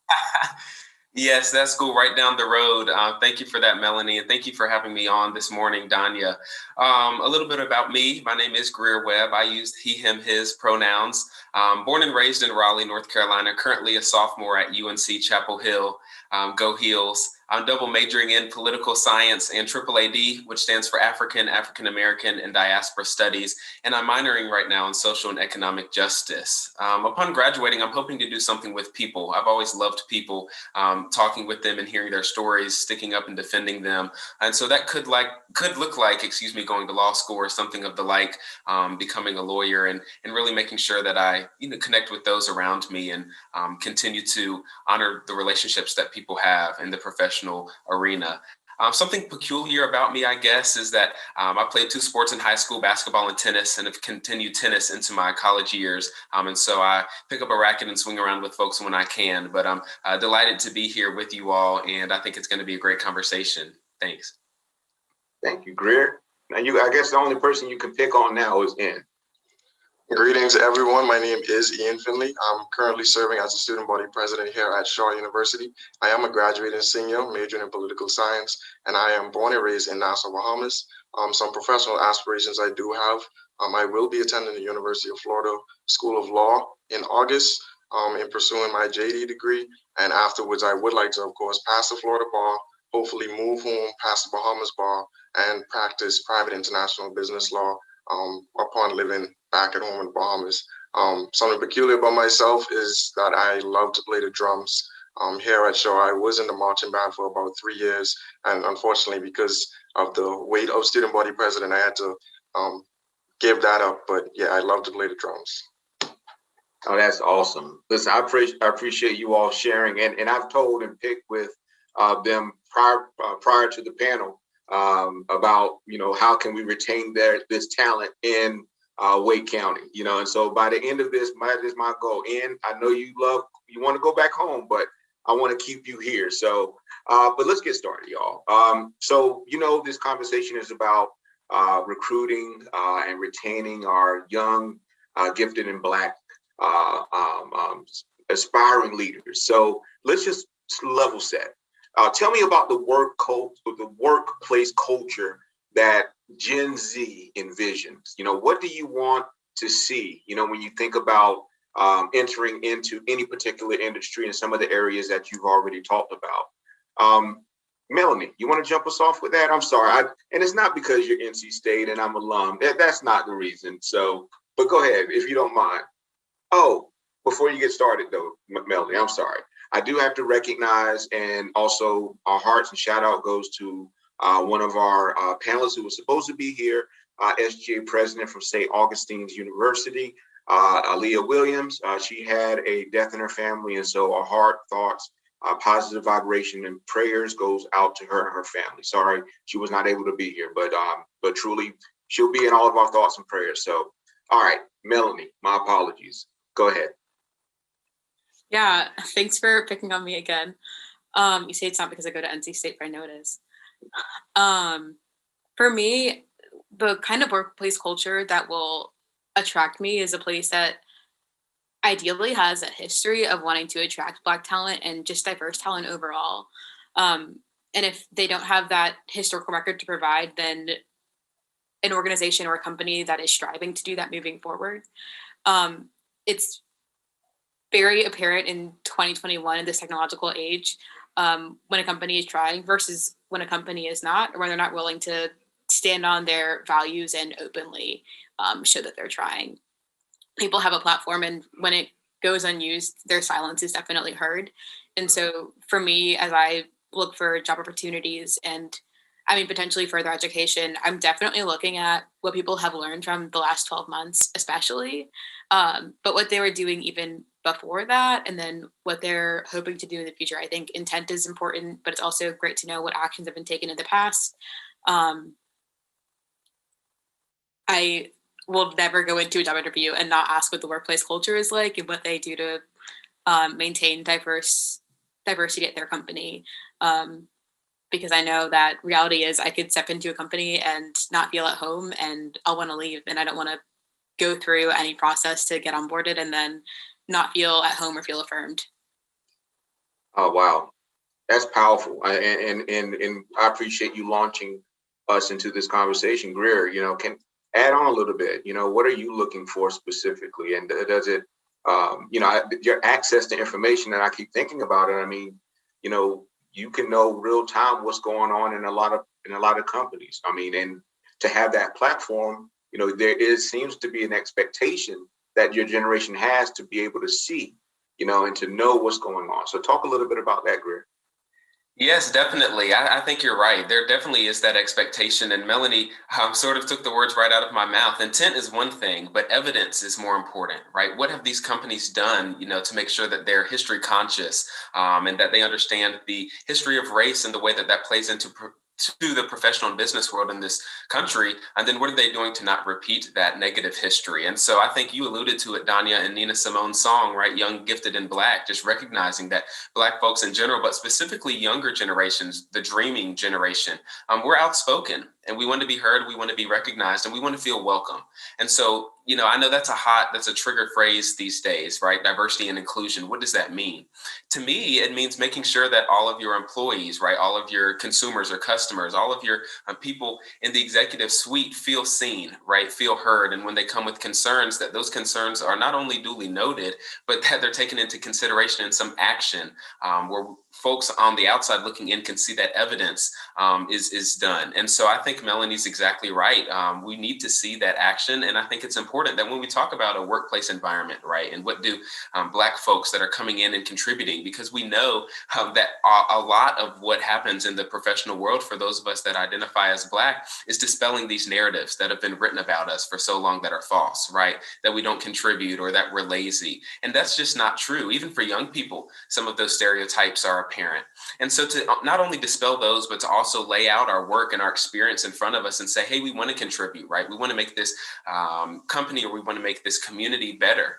Yes, that's cool. Right down the road. Thank you for that, Melanie, and thank you for having me on this morning, Danya. A little bit about me. My name is Greear Webb. I use he, him, his pronouns. Born and raised in Raleigh, North Carolina. Currently a sophomore at UNC-Chapel Hill. Go Heels. I'm double majoring in political science and AAAD, which stands for African, African American, and Diaspora Studies. And I'm minoring right now in social and economic justice. Upon graduating, I'm hoping to do something with people. I've always loved people, talking with them and hearing their stories, sticking up and defending them. And so that could look like, going to law school or something of the like, becoming a lawyer and really making sure that I connect with those around me and continue to honor the relationships that people have in the professional arena. Something peculiar about me, I guess, is that I played 2 sports in high school, basketball and tennis, and have continued tennis into my college years. And so I pick up a racket and swing around with folks when I can, but I'm delighted to be here with you all, and I think it's going to be a great conversation. Thanks. Thank you, Greear. Now, I guess the only person you can pick on now is Ian. Greetings, everyone. My name is Ian Finley. I'm currently serving as a student body president here at Shaw University. I am a graduating senior, majoring in political science, and I am born and raised in Nassau, Bahamas. Some professional aspirations I do have. I will be attending the University of Florida School of Law in August in pursuing my JD degree. And afterwards, I would like to, of course, pass the Florida bar, hopefully move home, pass the Bahamas bar, and practice private international business law upon living back at home in the Bahamas. Something peculiar about myself is that I love to play the drums. Here at Shaw, I was in the marching band for about 3 years, and unfortunately, because of the weight of student body president, I had to give that up. But yeah, I love to play the drums. Oh, that's awesome. Listen, I appreciate you all sharing, and I've told and picked with them prior to the panel about how can we retain this talent in Wake County, and so by the end of this, that is my goal. And I know you want to go back home, but I want to keep you here. So, but let's get started, y'all. So, this conversation is about recruiting and retaining our young, gifted and Black aspiring leaders. So let's just level set. Tell me about the workplace culture that Gen Z envisions. What do you want to see, when you think about entering into any particular industry in some of the areas that you've already talked about? Melanie, you want to jump us off with that? I'm sorry. And it's not because you're NC State and I'm alum. That's not the reason. So, but go ahead, if you don't mind. Oh, before you get started though, Melanie, I'm sorry. I do have to recognize, and also our hearts and shout out goes to one of our panelists who was supposed to be here, SGA president from St. Augustine's University, Aaliyah Williams. She had a death in her family, and so our heart, thoughts, positive vibration, and prayers goes out to her and her family. Sorry, she was not able to be here, but truly, she'll be in all of our thoughts and prayers. So, all right, Melanie, my apologies. Go ahead. Yeah, thanks for picking on me again. You say it's not because I go to NC State, but I know it is. For me, the kind of workplace culture that will attract me is a place that ideally has a history of wanting to attract Black talent and just diverse talent overall. And if they don't have that historical record to provide, then an organization or a company that is striving to do that moving forward. It's very apparent in 2021 in this technological age when a company is trying versus when a company is not, or when they're not willing to stand on their values and openly show that they're trying. People have a platform, and when it goes unused, their silence is definitely heard. And so for me, as I look for job opportunities and potentially further education, I'm definitely looking at what people have learned from the last 12 months, especially, but what they were doing even before that, and then what they're hoping to do in the future. I think intent is important, but it's also great to know what actions have been taken in the past. I will never go into a job interview and not ask what the workplace culture is like and what they do to maintain diversity at their company. Because I know that reality is I could step into a company and not feel at home, and I'll want to leave, and I don't want to go through any process to get onboarded and then not feel at home or feel affirmed. Oh, wow. That's powerful. And I appreciate you launching us into this conversation. Greear, can add on a little bit, what are you looking for specifically? And does it, your access to information, and I keep thinking about it. You can know real time what's going on in a lot of companies. And to have that platform, seems to be an expectation that your generation has to be able to see, and to know what's going on. So talk a little bit about that, Greear. Yes, definitely. I think you're right. There definitely is that expectation. And Melanie sort of took the words right out of my mouth. Intent is one thing, but evidence is more important, right? What have these companies done, to make sure that they're history conscious and that they understand the history of race and the way that that plays into to the professional and business world in this country, and then what are they doing to not repeat that negative history? And so I think you alluded to it, Danya, and Nina Simone's song, right? Young, Gifted, and Black, just recognizing that Black folks in general, but specifically younger generations, the dreaming generation, we're outspoken and we want to be heard, we want to be recognized, and we want to feel welcome. And so, I know that's a trigger phrase these days, right? Diversity and inclusion. What does that mean? To me, it means making sure that all of your employees, right? All of your consumers or customers, all of your people in the executive suite feel seen, right? Feel heard. And when they come with concerns, that those concerns are not only duly noted, but that they're taken into consideration in some action where folks on the outside looking in can see that evidence is done. And so I think Melanie's exactly right. We need to see that action. And I think it's important that when we talk about a workplace environment, right, and what do Black folks that are coming in and contributing, because we know that a lot of what happens in the professional world for those of us that identify as Black is dispelling these narratives that have been written about us for so long that are false, right? That we don't contribute or that we're lazy. And that's just not true. Even for young people, some of those stereotypes are apparent. And so to not only dispel those, but to also lay out our work and our experience in front of us and say, hey, we want to contribute, right? We want to make this company, or we want to make this community better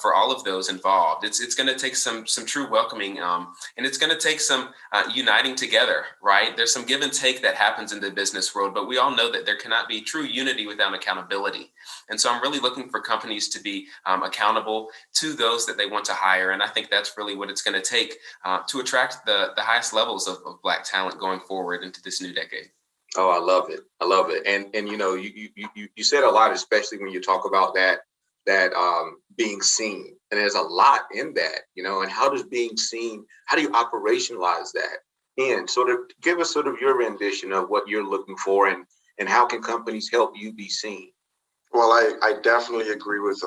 for all of those involved. It's going to take some true welcoming, and it's going to take some uniting together, right? There's some give and take that happens in the business world, but we all know that there cannot be true unity without accountability. And so I'm really looking for companies to be accountable to those that they want to hire. And I think that's really what it's going to take to attract the highest levels of Black talent going forward into this new decade. Oh, I love it. I love it. And you said a lot, especially when you talk about that being seen. And there's a lot in that, and how do you operationalize that? And sort of give us sort of your rendition of what you're looking for and how can companies help you be seen? Well, I definitely agree with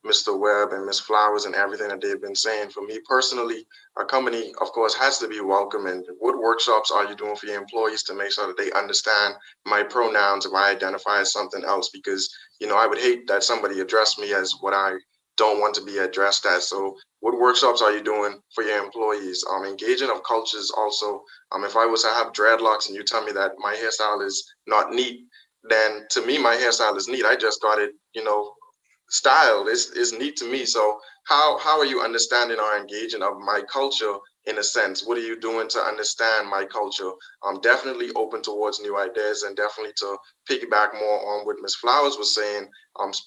Mr. Webb and Ms. Flowers and everything that they've been saying. For me personally, a company, of course, has to be welcoming. What workshops are you doing for your employees to make sure that they understand my pronouns if I identify as something else? Because, I would hate that somebody addressed me as what I don't want to be addressed as. So what workshops are you doing for your employees? Engaging of cultures also. If I was to have dreadlocks and you tell me that my hairstyle is not neat, then to me, my hairstyle is neat. I just got it, style is neat to me. So how are you understanding or engaging of my culture in a sense? What are you doing to understand my culture? I'm definitely open towards new ideas, and definitely to piggyback more on what Ms. Flowers was saying,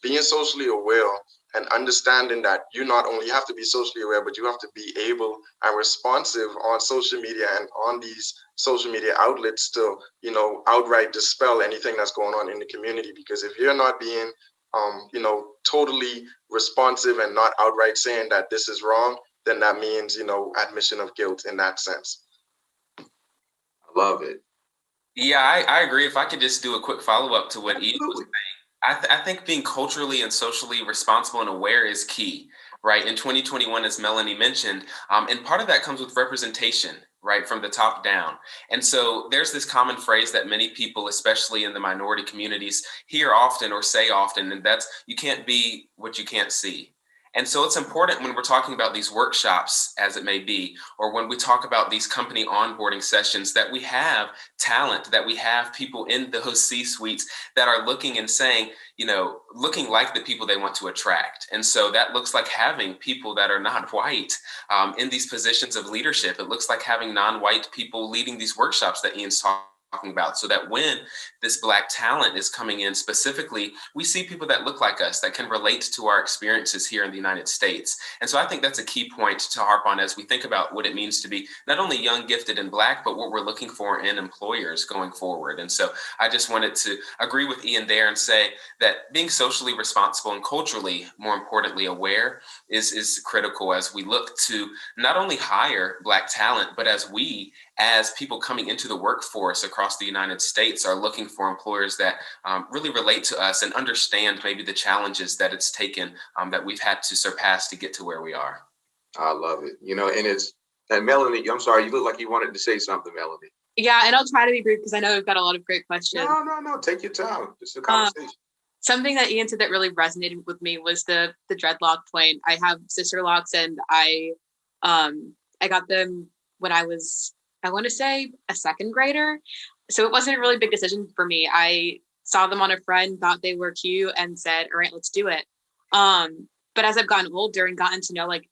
being socially aware and understanding that you not only have to be socially aware, but you have to be able and responsive on social media and on these social media outlets to, you know, outright dispel anything that's going on in the community. Because if you're not being, you know, totally responsive and not outright saying that this is wrong, then that means, you know, admission of guilt in that sense. I love it. Yeah, I agree. If I could just do a quick follow-up to what Ian was saying. I think being culturally and socially responsible and aware is key, right? In 2021, as Melanie mentioned, and part of that comes with representation, right, from the top down. And so there's this common phrase that many people, especially in the minority communities, hear often or say often, and that's, you can't be what you can't see. And so it's important when we're talking about these workshops, as it may be, or when we talk about these company onboarding sessions, that we have talent, that we have people in those C-suites that are looking and saying, you know, looking like the people they want to attract. And so that looks like having people that are not white in these positions of leadership. It looks like having non-white people leading these workshops that Ian's talking about, so that when this Black talent is coming in specifically, we see people that look like us, that can relate to our experiences here in the United States. And so I think that's a key point to harp on as we think about what it means to be not only young, gifted, and Black, but what we're looking for in employers going forward. And so I just wanted to agree with Ian there and say that being socially responsible and culturally, more importantly, aware is critical as we look to not only hire Black talent, but as people coming into the workforce across the United States are looking for employers that really relate to us and understand maybe the challenges that it's taken, that we've had to surpass to get to where we are. I love it. You know, and Melanie, I'm sorry, you look like you wanted to say something, Melanie. Yeah, and I'll try to be brief because I know we've got a lot of great questions. No, take your time. It's a conversation. Something that Ian said that really resonated with me was the dreadlock point. I have sister locks, and I got them when I was, I want to say, a second grader. So it wasn't a really big decision for me. I saw them on a friend, thought they were cute, and said, all right, let's do it. But as I've gotten older and gotten to know like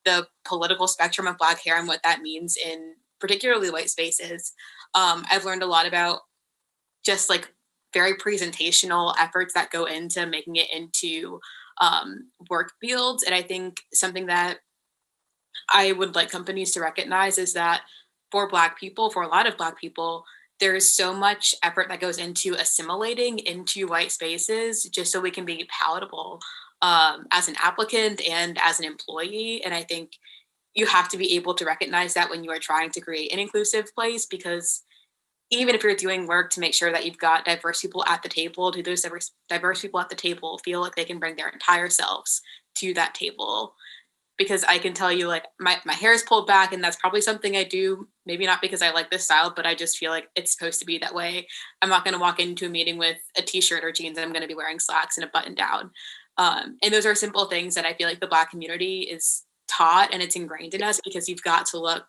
the political spectrum of Black hair and what that means in particularly white spaces, I've learned a lot about just like very presentational efforts that go into making it into work fields. And I think something that I would like companies to recognize is that for Black people, for a lot of Black people, there is so much effort that goes into assimilating into white spaces just so we can be palatable as an applicant and as an employee. And I think you have to be able to recognize that when you are trying to create an inclusive place, because even if you're doing work to make sure that you've got diverse people at the table, do those diverse people at the table feel like they can bring their entire selves to that table? Because I can tell you, like, my hair is pulled back, and that's probably something I do, maybe not because I like this style, but I just feel like it's supposed to be that way. I'm not going to walk into a meeting with a t-shirt or jeans. I'm going to be wearing slacks and a button down. And those are simple things that I feel like the Black community is taught, and it's ingrained in us because you've got to look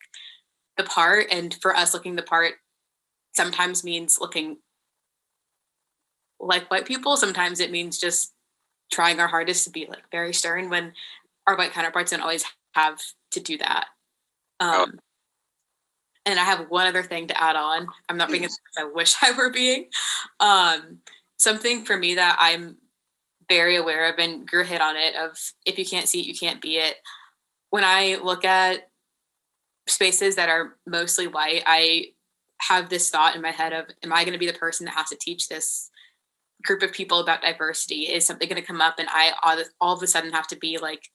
the part. And for us, looking the part sometimes means looking like white people. Sometimes it means just trying our hardest to be like very stern when our white counterparts don't always have to do that. And I have one other thing to add on. I'm not being as I wish I were being. Something for me that I'm very aware of, and Greear hit on it, of if you can't see it, you can't be it. When I look at spaces that are mostly white, I have this thought in my head of, am I going to be the person that has to teach this group of people about diversity? Is something going to come up and I all of a sudden have to be like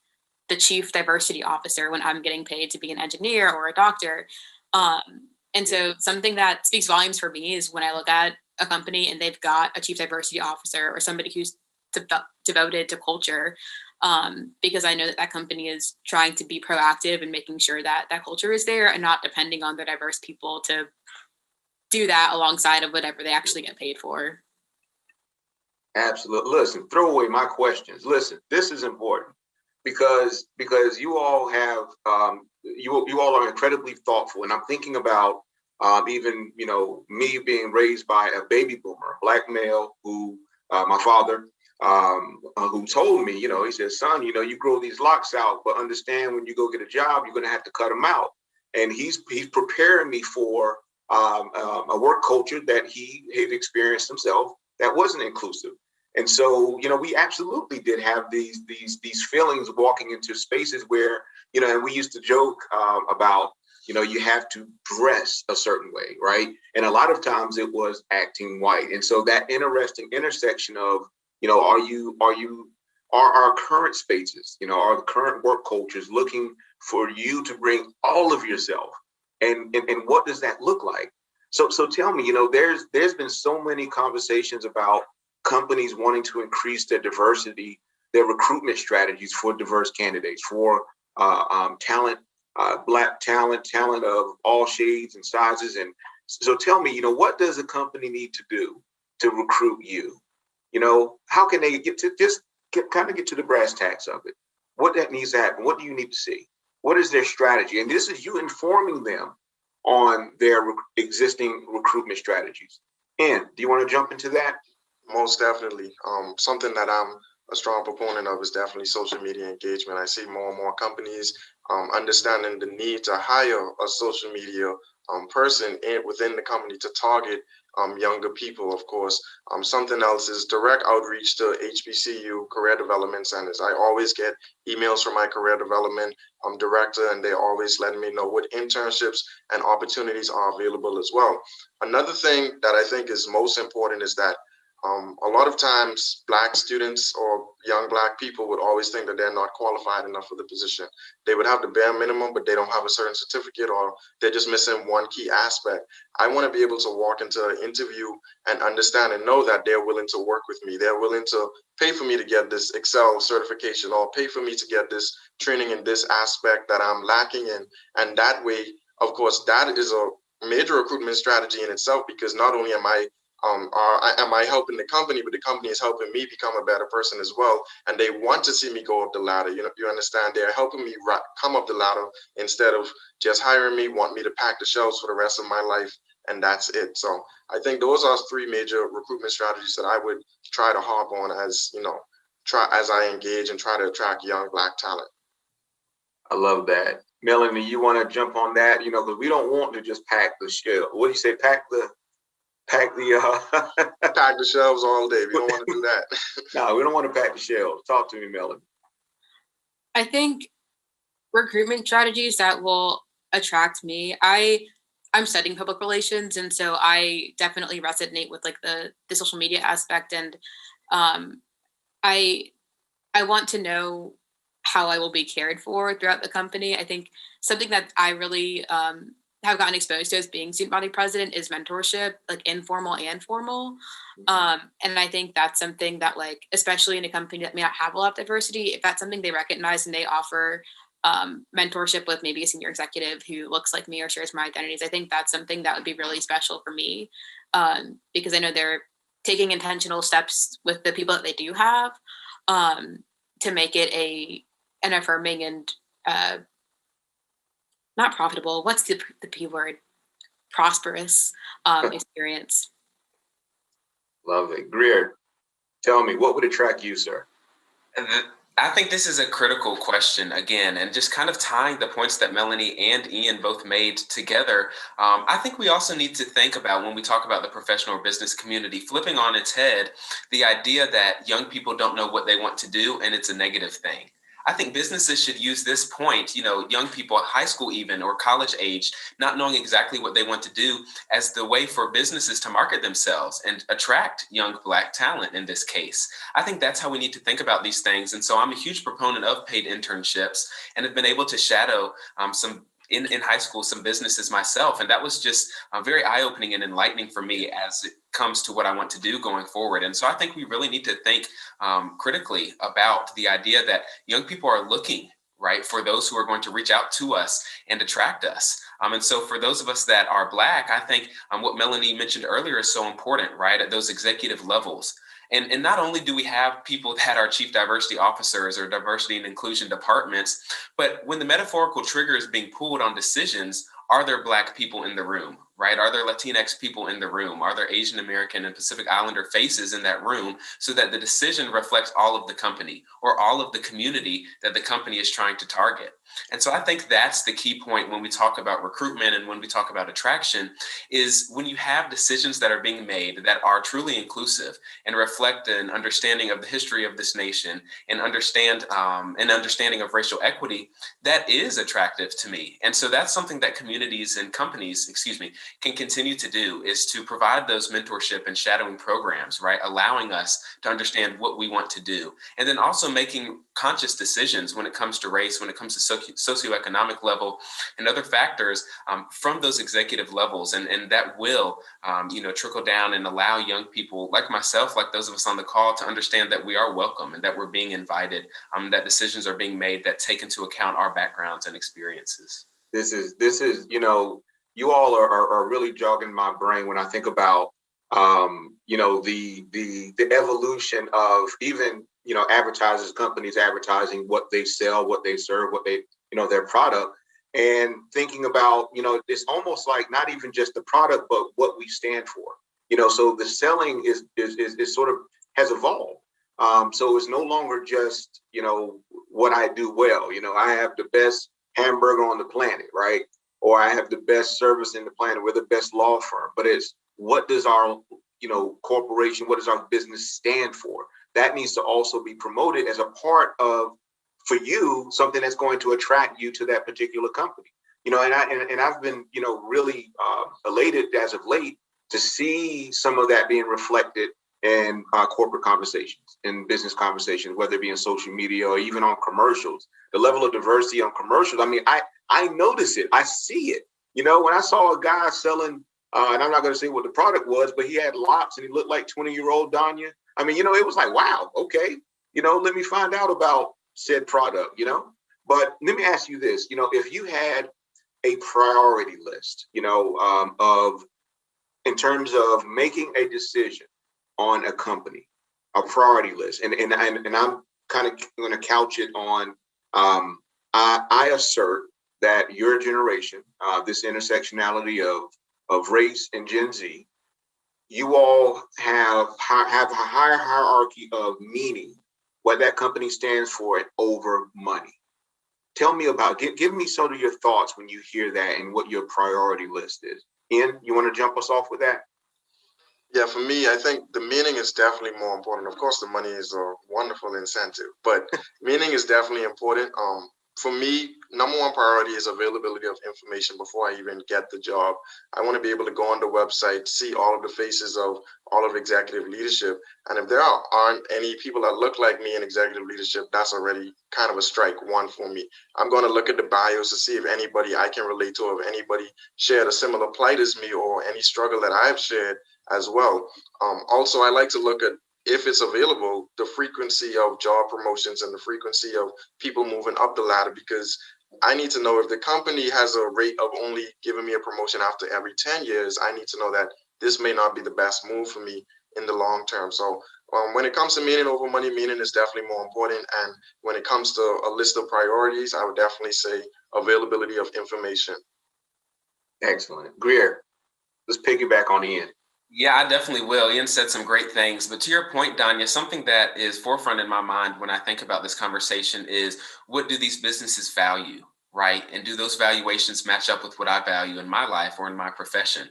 the chief diversity officer when I'm getting paid to be an engineer or a doctor? And so something that speaks volumes for me is when I look at a company and they've got a chief diversity officer or somebody who's devoted to culture, because I know that company is trying to be proactive and making sure that that culture is there and not depending on the diverse people to do that alongside of whatever they actually get paid for. Absolutely. Listen, throw away my questions. Listen, this is important because you all have you all are incredibly thoughtful, and I'm thinking about even me being raised by a baby boomer, a Black male who my father who told me, he said, son, you grow these locks out, but understand when you go get a job, you're going to have to cut them out. and he's preparing me for a work culture that he had experienced himself that wasn't inclusive. And so, we absolutely did have these feelings walking into spaces where, and we used to joke about, you have to dress a certain way, right? And a lot of times it was acting white. And so that interesting intersection of, are our current spaces, are the current work cultures looking for you to bring all of yourself? And what does that look like? So tell me, there's been so many conversations about companies wanting to increase their diversity, their recruitment strategies for diverse candidates, for talent, Black talent of all shades and sizes. And so tell me, what does a company need to do to recruit you? How can they get to get to the brass tacks of it? What that needs to happen? What do you need to see? What is their strategy? And this is you informing them on their existing recruitment strategies. And do you want to jump into that? Most definitely. Something that I'm a strong proponent of is definitely social media engagement. I see more and more companies understanding the need to hire a social media person within the company to target younger people, of course. Something else is direct outreach to HBCU career development centers. I always get emails from my career development director, and they're always letting me know what internships and opportunities are available as well. Another thing that I think is most important is that a lot of times Black students or young Black people would always think that they're not qualified enough for the position. They would have the bare minimum, but they don't have a certain certificate, or they're just missing one key aspect. I want to be able to walk into an interview and understand and know that they're willing to work with me. They're willing to pay for me to get this Excel certification, or pay for me to get this training in this aspect that I'm lacking in. And that way, of course, that is a major recruitment strategy in itself, because not only am I helping the company, but the company is helping me become a better person as well. And they want to see me go up the ladder. You understand? They're helping me come up the ladder instead of just hiring me, want me to pack the shelves for the rest of my life, and that's it. So I think those are three major recruitment strategies that I would try to harp on as I engage and try to attract young Black talent. I love that. Melanie, you want to jump on that? Because we don't want to just pack the shelf. What do you say? Pack the pack the shelves all day. We don't want to do that. No, we don't want to pack the shelves. Talk to me, Melanie. I think recruitment strategies that will attract me. I'm studying public relations, and so I definitely resonate with like the social media aspect, and I want to know how I will be cared for throughout the company. I think something that I really have gotten exposed to as being student body president is mentorship, like informal and formal. And I think that's something that, like, especially in a company that may not have a lot of diversity, if that's something they recognize and they offer mentorship with maybe a senior executive who looks like me or shares my identities, I think that's something that would be really special for me, because I know they're taking intentional steps with the people that they do have to make it an affirming and not profitable, what's the P word? Prosperous experience. Love it. Greear, tell me, what would attract you, sir? I think this is a critical question again, and just kind of tying the points that Melanie and Ian both made together. I think we also need to think about, when we talk about the professional or business community, flipping on its head the idea that young people don't know what they want to do and it's a negative thing. I think businesses should use this point, young people at high school even, or college age, not knowing exactly what they want to do, as the way for businesses to market themselves and attract young Black talent in this case. I think that's how we need to think about these things. And so I'm a huge proponent of paid internships, and have been able to shadow in high school some businesses myself. And that was just very eye-opening and enlightening for me as it comes to what I want to do going forward. And so I think we really need to think critically about the idea that young people are looking, right, for those who are going to reach out to us and attract us. And so for those of us that are Black, I think what Melanie mentioned earlier is so important, right, at those executive levels. And not only do we have people that are chief diversity officers or diversity and inclusion departments, but when the metaphorical trigger is being pulled on decisions, are there Black people in the room? right? Are there Latinx people in the room? Are there Asian American and Pacific Islander faces in that room so that the decision reflects all of the company or all of the community that the company is trying to target? And so I think that's the key point when we talk about recruitment and when we talk about attraction, is when you have decisions that are being made that are truly inclusive and reflect an understanding of the history of this nation and understand an understanding of racial equity, that is attractive to me. And so that's something that communities and companies, can continue to do, is to provide those mentorship and shadowing programs, right? Allowing us to understand what we want to do. And then also making conscious decisions when it comes to race, when it comes to socioeconomic level and other factors from those executive levels. And that will, trickle down and allow young people like myself, like those of us on the call, to understand that we are welcome and that we're being invited, that decisions are being made that take into account our backgrounds and experiences. This is, you all are really jogging my brain when I think about, the evolution of even, advertisers, companies advertising what they sell, what they serve, what they, their product, and thinking about, it's almost like not even just the product, but what we stand for. So the selling is sort of has evolved. So it's no longer just, what I do well. I have the best hamburger on the planet, right? Or I have the best service in the planet. We're the best law firm. But it's, what does our, corporation, what does our business stand for? That needs to also be promoted as a part of, for you, something that's going to attract you to that particular company. And I've been, really elated as of late to see some of that being reflected in corporate conversations, in business conversations, whether it be in social media or even on commercials. The level of diversity on commercials, I notice it, I see it. When I saw a guy selling, and I'm not going to say what the product was, but he had locks and he looked like 20-year-old Danya. It was like, wow, okay, let me find out about said product, But let me ask you this, if you had a priority list, of, in terms of making a decision on a company, a priority list, and I'm kind of going to couch it on, I assert that your generation, this intersectionality of race and Gen Z, you all have a higher hierarchy of meaning, what that company stands for, over money. Tell me about, give me some of your thoughts when you hear that and what your priority list is. Ian, you want to jump us off with that? Yeah, for me, I think the meaning is definitely more important. Of course, the money is a wonderful incentive, but meaning is definitely important. For me, number one priority is availability of information before I even get the job. I want to be able to go on the website, see all of the faces of all of executive leadership. And if there aren't any people that look like me in executive leadership, that's already kind of a strike one for me. I'm going to look at the bios to see if anybody I can relate to, if anybody shared a similar plight as me or any struggle that I've shared as well. Also, I like to look at, if it's available, the frequency of job promotions and the frequency of people moving up the ladder, because I need to know if the company has a rate of only giving me a promotion after every 10 years, I need to know that this may not be the best move for me in the long term. So when it comes to meaning over money, meaning is definitely more important. And when it comes to a list of priorities, I would definitely say availability of information. Excellent. Greear, let's piggyback on Ian. Yeah, I definitely will. Ian said some great things, but to your point, Danya, something that is forefront in my mind when I think about this conversation is, what do these businesses value, right? And do those valuations match up with what I value in my life or in my profession?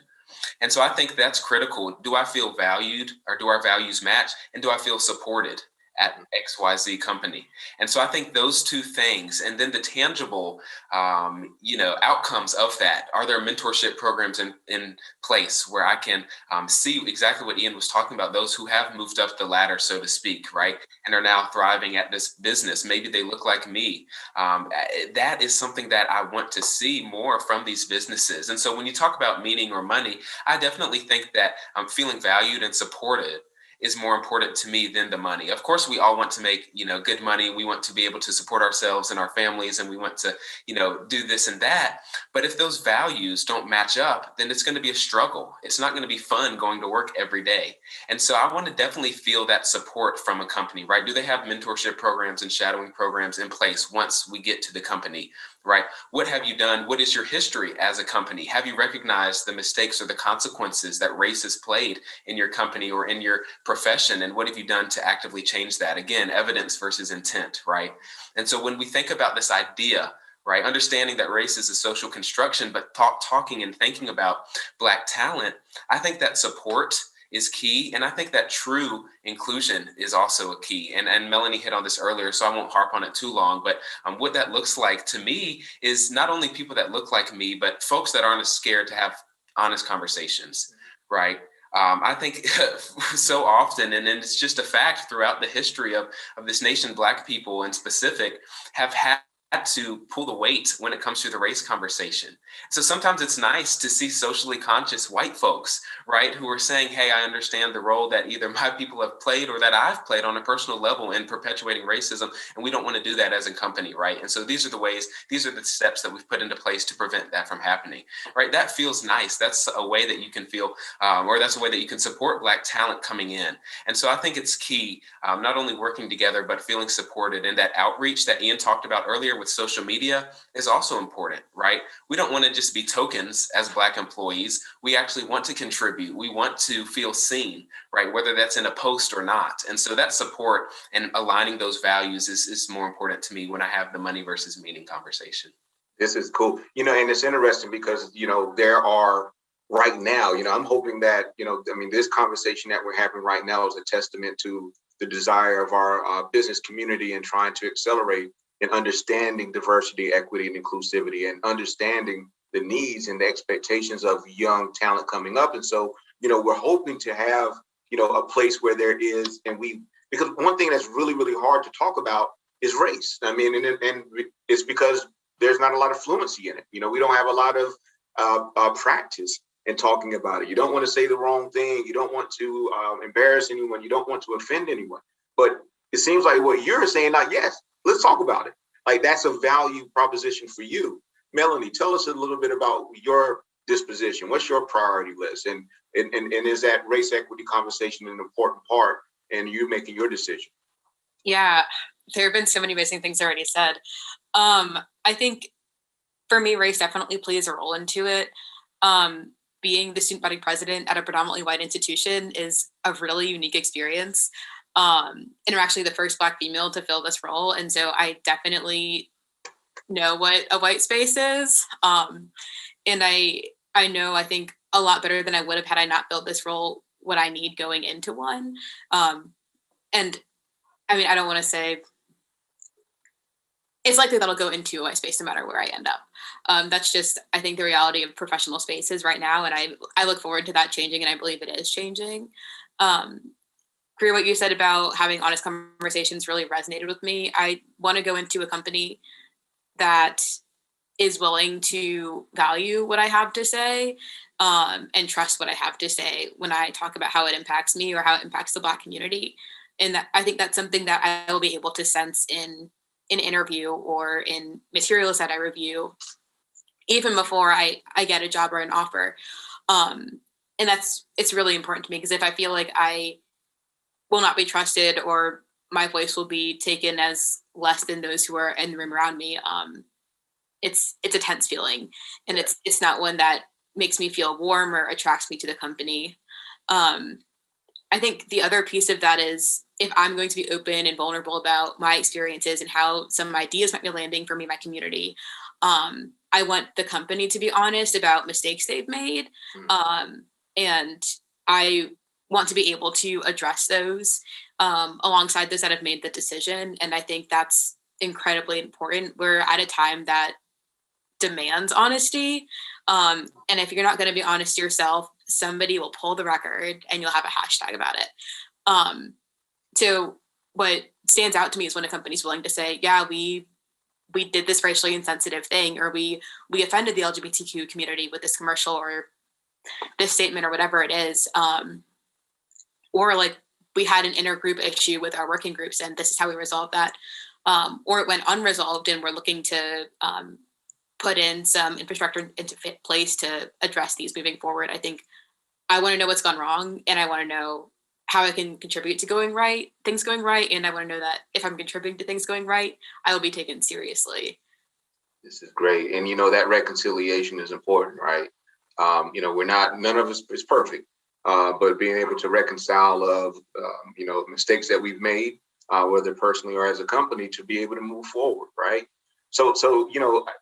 And so I think that's critical. Do I feel valued, or do our values match? And do I feel supported at XYZ company? And so I think those two things, and then the tangible, outcomes of that. Are there mentorship programs in place where I can see exactly what Ian was talking about, those who have moved up the ladder, so to speak, right? And are now thriving at this business. Maybe they look like me. That is something that I want to see more from these businesses. And so when you talk about meaning or money, I definitely think that feeling valued and supported is more important to me than the money. Of course, we all want to make, good money. We want to be able to support ourselves and our families, and we want to, do this and that. But if those values don't match up, then it's going to be a struggle. It's not going to be fun going to work every day. And so I want to definitely feel that support from a company, right? Do they have mentorship programs and shadowing programs in place once we get to the company? right? What have you done? What is your history as a company? Have you recognized the mistakes or the consequences that race has played in your company or in your profession? And what have you done to actively change that? Again, evidence versus intent, right? And so when we think about this idea, right, understanding that race is a social construction, but talking and thinking about Black talent, I think that support is key. And I think that true inclusion is also a key. And Melanie hit on this earlier, so I won't harp on it too long, but what that looks like to me is not only people that look like me, but folks that aren't as scared to have honest conversations, right? I think so often, and it's just a fact throughout the history of this nation, Black people in specific have had to pull the weight when it comes to the race conversation. So sometimes it's nice to see socially conscious white folks, right, who are saying, hey, I understand the role that either my people have played or that I've played on a personal level in perpetuating racism, and we don't want to do that as a company, right? And so these are the ways, these are the steps that we've put into place to prevent that from happening, right? That feels nice. That's a way that you can feel, or that's a way that you can support Black talent coming in. And so I think it's key, not only working together, but feeling supported. And that outreach that Ian talked about earlier with social media is also important, right? We don't want to just be tokens as Black employees. We actually want to contribute. We want to feel seen, right? Whether that's in a post or not. And so that support and aligning those values is more important to me when I have the money versus meaning conversation. This is cool. And it's interesting because, there are right now, I'm hoping that, this conversation that we're having right now is a testament to the desire of our business community and trying to accelerate and understanding diversity, equity, and inclusivity, and understanding the needs and the expectations of young talent coming up. And so, we're hoping to have, a place where there is, because one thing that's really, really hard to talk about is race. And it's because there's not a lot of fluency in it. We don't have a lot of practice in talking about it. You don't want to say the wrong thing. You don't want to embarrass anyone. You don't want to offend anyone. But it seems like what you're saying, like, yes, let's talk about it. Like, that's a value proposition for you. Melanie, tell us a little bit about your disposition. What's your priority list? And is that race equity conversation an important part in you making your decision? Yeah, there have been so many amazing things already said. I think for me, race definitely plays a role into it. Being the student body president at a predominantly white institution is a really unique experience. And I'm actually the first Black female to fill this role. And so I definitely know what a white space is. And I know, I think a lot better than I would have had I not filled this role, what I need going into one. And I don't want to say it's likely that'll go into a white space no matter where I end up. That's just, I think, the reality of professional spaces right now. And I look forward to that changing, and I believe it is changing. Greear, what you said about having honest conversations really resonated with me. I want to go into a company that is willing to value what I have to say, and trust what I have to say when I talk about how it impacts me or how it impacts the Black community. And that, I think that's something that I will be able to sense in an interview or in materials that I review, even before I get a job or an offer. And it's really important to me, because if I feel like I will not be trusted or my voice will be taken as less than those who are in the room around me, it's a tense feeling, and it's not one that makes me feel warm or attracts me to the company. I think the other piece of that is, if I'm going to be open and vulnerable about my experiences and how some ideas might be landing for me, my community, I want the company to be honest about mistakes they've made. And I want to be able to address those alongside those that have made the decision. And I think that's incredibly important. We're at a time that demands honesty. And if you're not going to be honest to yourself, somebody will pull the record and you'll have a hashtag about it. So what stands out to me is when a company's willing to say, yeah, we did this racially insensitive thing, or we offended the LGBTQ community with this commercial or this statement or whatever it is. Or like, we had an intergroup issue with our working groups and this is how we resolved that. Or it went unresolved and we're looking to put in some infrastructure into place to address these moving forward. I think I want to know what's gone wrong, and I want to know how I can contribute to things going right. And I want to know that if I'm contributing to things going right, I will be taken seriously. This is great. And, that reconciliation is important, right? None of us is perfect, but being able to reconcile of, mistakes that we've made, whether personally or as a company, to be able to move forward, right? So,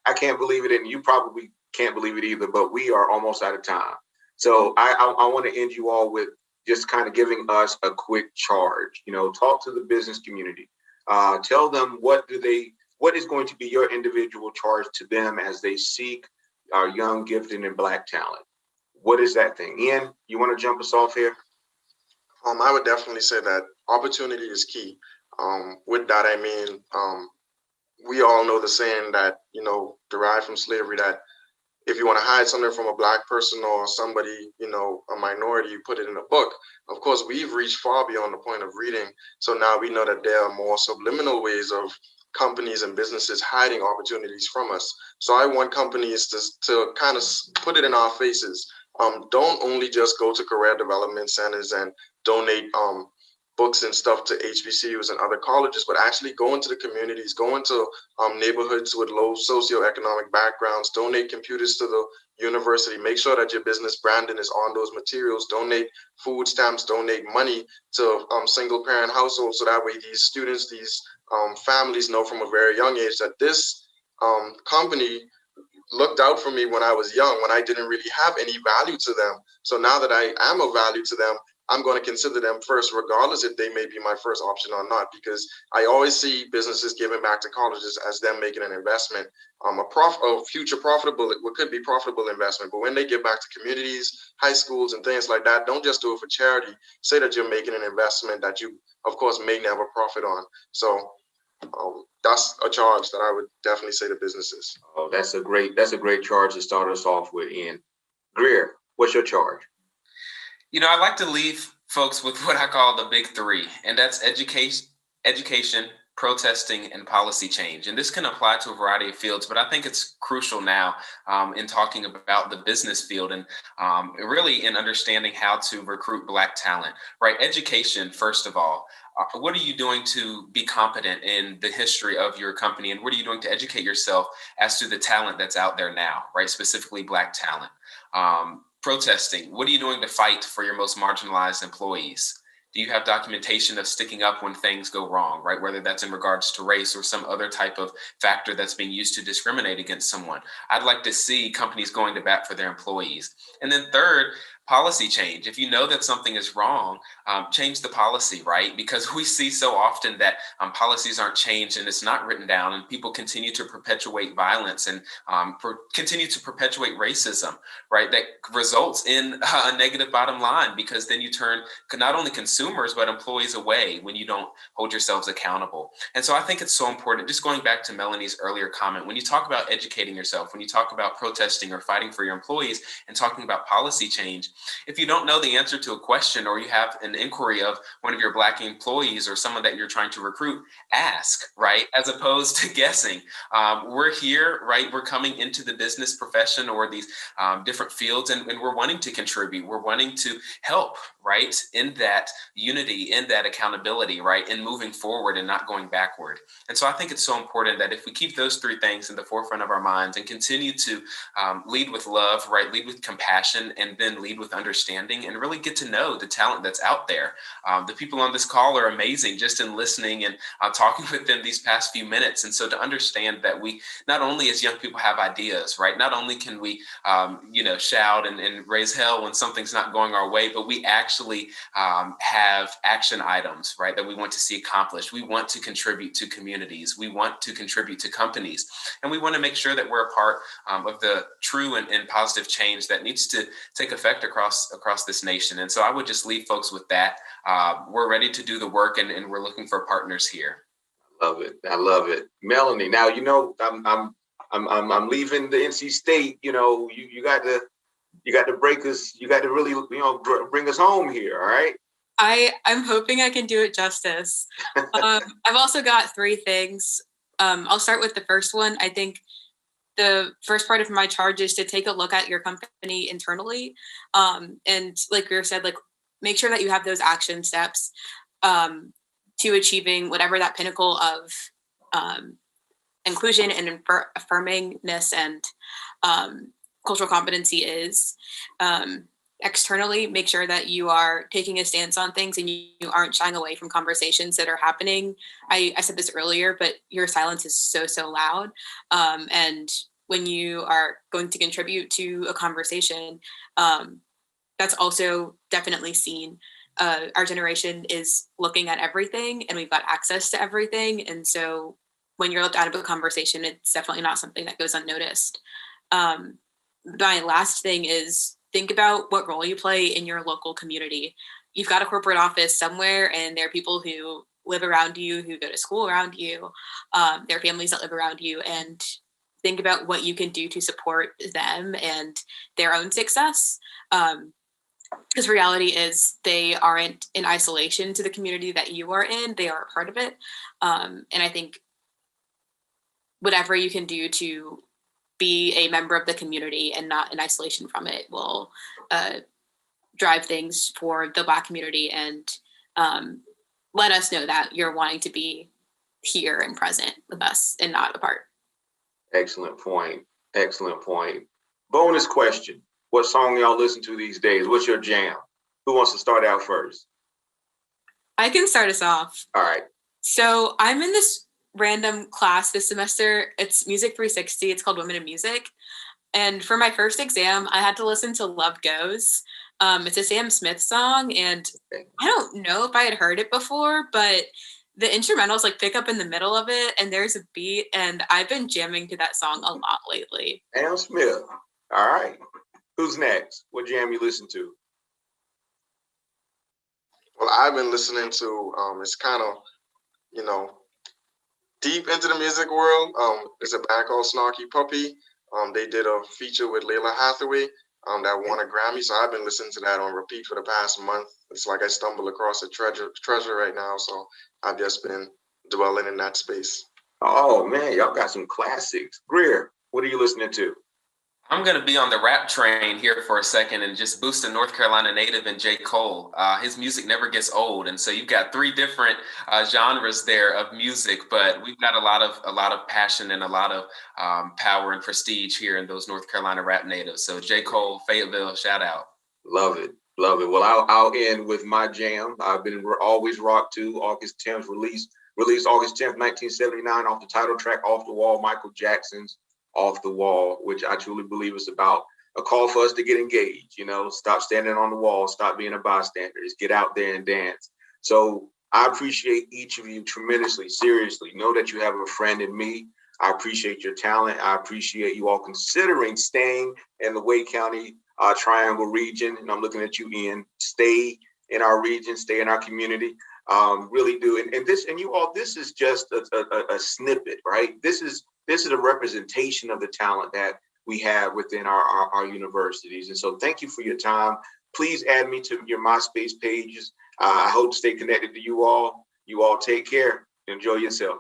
I can't believe it, and you probably can't believe it either, but we are almost out of time. So I want to end you all with just kind of giving us a quick charge. Talk to the business community. Tell them what is going to be your individual charge to them as they seek our young, gifted, and Black talent. What is that thing? Ian, you want to jump us off here? I would definitely say that opportunity is key. With that, I mean, we all know the saying that, derived from slavery, that if you want to hide something from a Black person or somebody, a minority, you put it in a book. Of course, we've reached far beyond the point of reading. So now we know that there are more subliminal ways of companies and businesses hiding opportunities from us. So I want companies to kind of put it in our faces. Don't only just go to career development centers and donate books and stuff to HBCUs and other colleges, but actually go into the communities, go into neighborhoods with low socioeconomic backgrounds, donate computers to the university, make sure that your business branding is on those materials, donate food stamps, donate money to single parent households, so that way these students, these families know from a very young age that this company looked out for me when I was young, when I didn't really have any value to them. So now that I am of value to them, I'm going to consider them first, regardless if they may be my first option or not, because I always see businesses giving back to colleges as them making an investment, a future profitable, what could be profitable investment. But when they give back to communities, high schools, and things like that, don't just do it for charity. Say that you're making an investment that you, of course, may never profit on. So that's a charge that I would definitely say to businesses. Oh, that's a great charge to start us off with, Ian. Greear, what's your charge? I like to leave folks with what I call the big three, and that's education, protesting, and policy change. And this can apply to a variety of fields, but I think it's crucial now in talking about the business field and really in understanding how to recruit Black talent, right? Education, first of all. What are you doing to be competent in the history of your company? And what are you doing to educate yourself as to the talent that's out there now, right? Specifically Black talent. Protesting, what are you doing to fight for your most marginalized employees? Do you have documentation of sticking up when things go wrong, right? Whether that's in regards to race or some other type of factor that's being used to discriminate against someone. I'd like to see companies going to bat for their employees. And then third, policy change. If you know that something is wrong, change the policy, right? Because we see so often that policies aren't changed and it's not written down, and people continue to perpetuate violence and continue to perpetuate racism, right? That results in a negative bottom line, because then you turn not only consumers, but employees away when you don't hold yourselves accountable. And so I think it's so important, just going back to Melanie's earlier comment, when you talk about educating yourself, when you talk about protesting or fighting for your employees and talking about policy change, if you don't know the answer to a question, or you have an inquiry of one of your Black employees or someone that you're trying to recruit, ask, right? As opposed to guessing. We're here, right? We're coming into the business profession or these different fields, and we're wanting to contribute. We're wanting to help, right? In that unity, in that accountability, right? In moving forward and not going backward. And so I think it's so important that if we keep those three things in the forefront of our minds and continue to lead with love, right? Lead with compassion, and then lead with understanding, and really get to know the talent that's out there. The people on this call are amazing, just in listening and talking with them these past few minutes. And so to understand that we not only as young people have ideas, right? Not only can we, shout and raise hell when something's not going our way, but we actually have action items, right? That we want to see accomplished. We want to contribute to communities. We want to contribute to companies. And we want to make sure that we're a part of the true and positive change that needs to take effect across this nation. And so I would just leave folks with that. We're ready to do the work, and we're looking for partners here. Love it. I love it. Melanie, now, I'm leaving the NC State. You got to break us. You got to really, bring us home here. All right. I'm hoping I can do it justice. I've also got three things. I'll start with the first one. I think the first part of my charge is to take a look at your company internally. And like Greear said, make sure that you have those action steps to achieving whatever that pinnacle of inclusion and affirmingness and cultural competency is. Externally, make sure that you are taking a stance on things and you aren't shying away from conversations that are happening. I said this earlier, but your silence is so loud. And when you are going to contribute to a conversation, that's also definitely seen. Our generation is looking at everything and we've got access to everything. And so when you're left out of a conversation, it's definitely not something that goes unnoticed. My last thing is think about what role you play in your local community. You've got a corporate office somewhere and there are people who live around you, who go to school around you. There are families that live around you, and think about what you can do to support them and their own success. Because reality is they aren't in isolation to the community that you are in, they are a part of it. And I think whatever you can do to be a member of the community and not in isolation from it will drive things for the Black community and let us know that you're wanting to be here and present with us and not apart. Excellent point. Excellent point. Bonus question. What song y'all listen to these days? What's your jam? Who wants to start out first? I can start us off. All right. So I'm in this random class this semester. It's Music 360. It's called Women in Music. And for my first exam, I had to listen to Love Goes. It's a Sam Smith song, and I don't know if I had heard it before, but the instrumentals like pick up in the middle of it, and there's a beat, and I've been jamming to that song a lot lately. Sam Smith. All right. Who's next? What jam you listen to? Well, I've been listening to, it's kind of, deep into the music world. It's a band called Snarky Puppy. They did a feature with Layla Hathaway that won a Grammy. So I've been listening to that on repeat for the past month. It's like I stumbled across a treasure right now. So I've just been dwelling in that space. Oh man, y'all got some classics. Greear, what are you listening to? I'm going to be on the rap train here for a second and just boost a North Carolina native and J. Cole. His music never gets old. And so you've got three different genres there of music, but we've got a lot of passion and a lot of power and prestige here in those North Carolina rap natives. So J. Cole, Fayetteville, shout out. Love it. Love it. Well, I'll end with my jam. I've been always rock to August 10th released August 10th, 1979 off the title track, Off the Wall, Michael Jackson's Off the Wall, which I truly believe is about a call for us to get engaged, stop standing on the wall, stop being a bystander, just get out there and dance. So I appreciate each of you tremendously, seriously. Know that you have a friend in me. I appreciate your talent. I appreciate you all considering staying in the Wake County Triangle region. And I'm looking at you, Ian. Stay in our region, stay in our community. Really do. And you all, this is just a snippet, right? This is a representation of the talent that we have within our universities. And so thank you for your time. Please add me to your MySpace pages. I hope to stay connected to you all. You all take care. Enjoy yourself.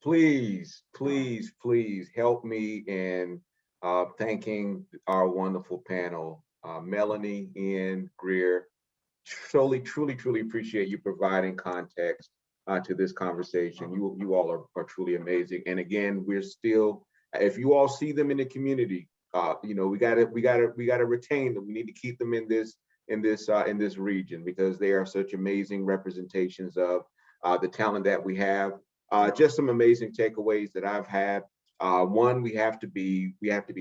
Please help me in thanking our wonderful panel, Melanie, Ian, Greear. Truly appreciate you providing context to this conversation. You all are truly amazing. And again, we're still, if you all see them in the community, we gotta retain them. We need to keep them in this region because they are such amazing representations of the talent that we have. Just some amazing takeaways that I've had. One, we have to be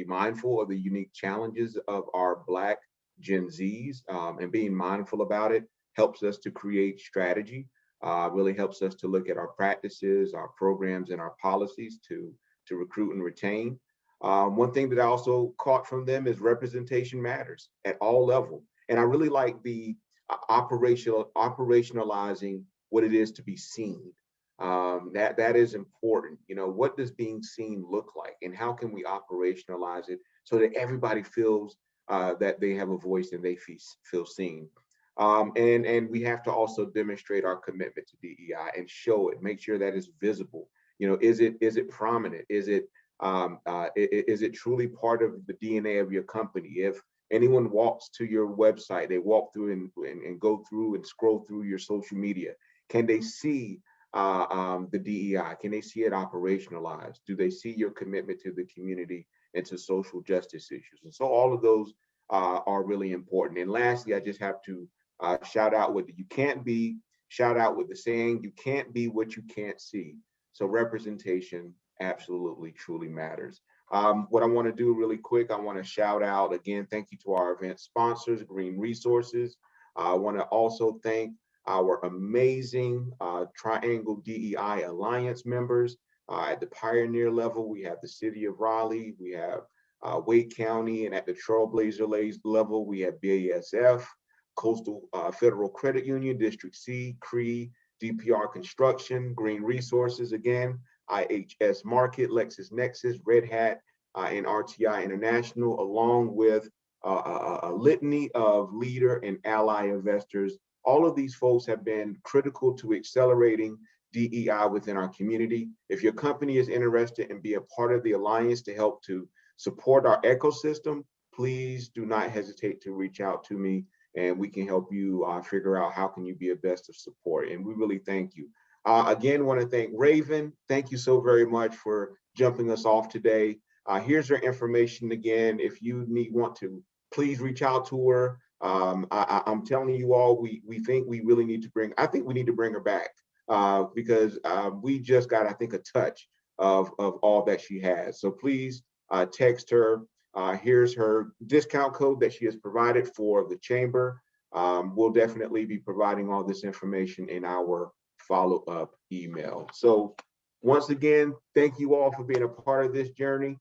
mindful of the unique challenges of our Black Gen Zs, and being mindful about it helps us to create strategy, really helps us to look at our practices, our programs, and our policies to recruit and retain. One thing that I also caught from them is representation matters at all levels. And I really like the operationalizing what it is to be seen. That is important. What does being seen look like, and how can we operationalize it so that everybody feels that they have a voice and they feel seen. And we have to also demonstrate our commitment to DEI and show it, make sure that it's visible. Is it prominent? Is it truly part of the DNA of your company? anyone walks to your website, they walk through and go through and scroll through your social media, can they see the DEI? Can they see it operationalized? Do they see your commitment to the community and to social justice issues? And so all of those are really important. And lastly, I just have to shout out what you can't be, shout out with the saying, you can't be what you can't see. So representation absolutely, truly matters. What I want to do really quick, I want to shout out again, thank you to our event sponsors, Green Resources. I want to also thank our amazing Triangle DEI Alliance members. At the pioneer level, we have the city of Raleigh, we have Wake County, and at the Trailblazer level, we have BASF, Coastal Federal Credit Union, District C, CRE, DPR Construction, Green Resources again, IHS Market, LexisNexis, Red Hat, and RTI International, along with a litany of leader and ally investors. All of these folks have been critical to accelerating DEI within our community. If your company is interested in being a part of the alliance to help to support our ecosystem, please do not hesitate to reach out to me and we can help you figure out how can you be a best of support. And we really thank you. Again, want to thank Raven. Thank you so very much for jumping us off today. Here's her information again. If you want to, please reach out to her. I'm telling you all, we think we really need to I think we need to bring her back because we just got, I think, a touch of all that she has. So please text her. Here's her discount code that she has provided for the chamber. We'll definitely be providing all this information in our follow-up email. So once again, thank you all for being a part of this journey.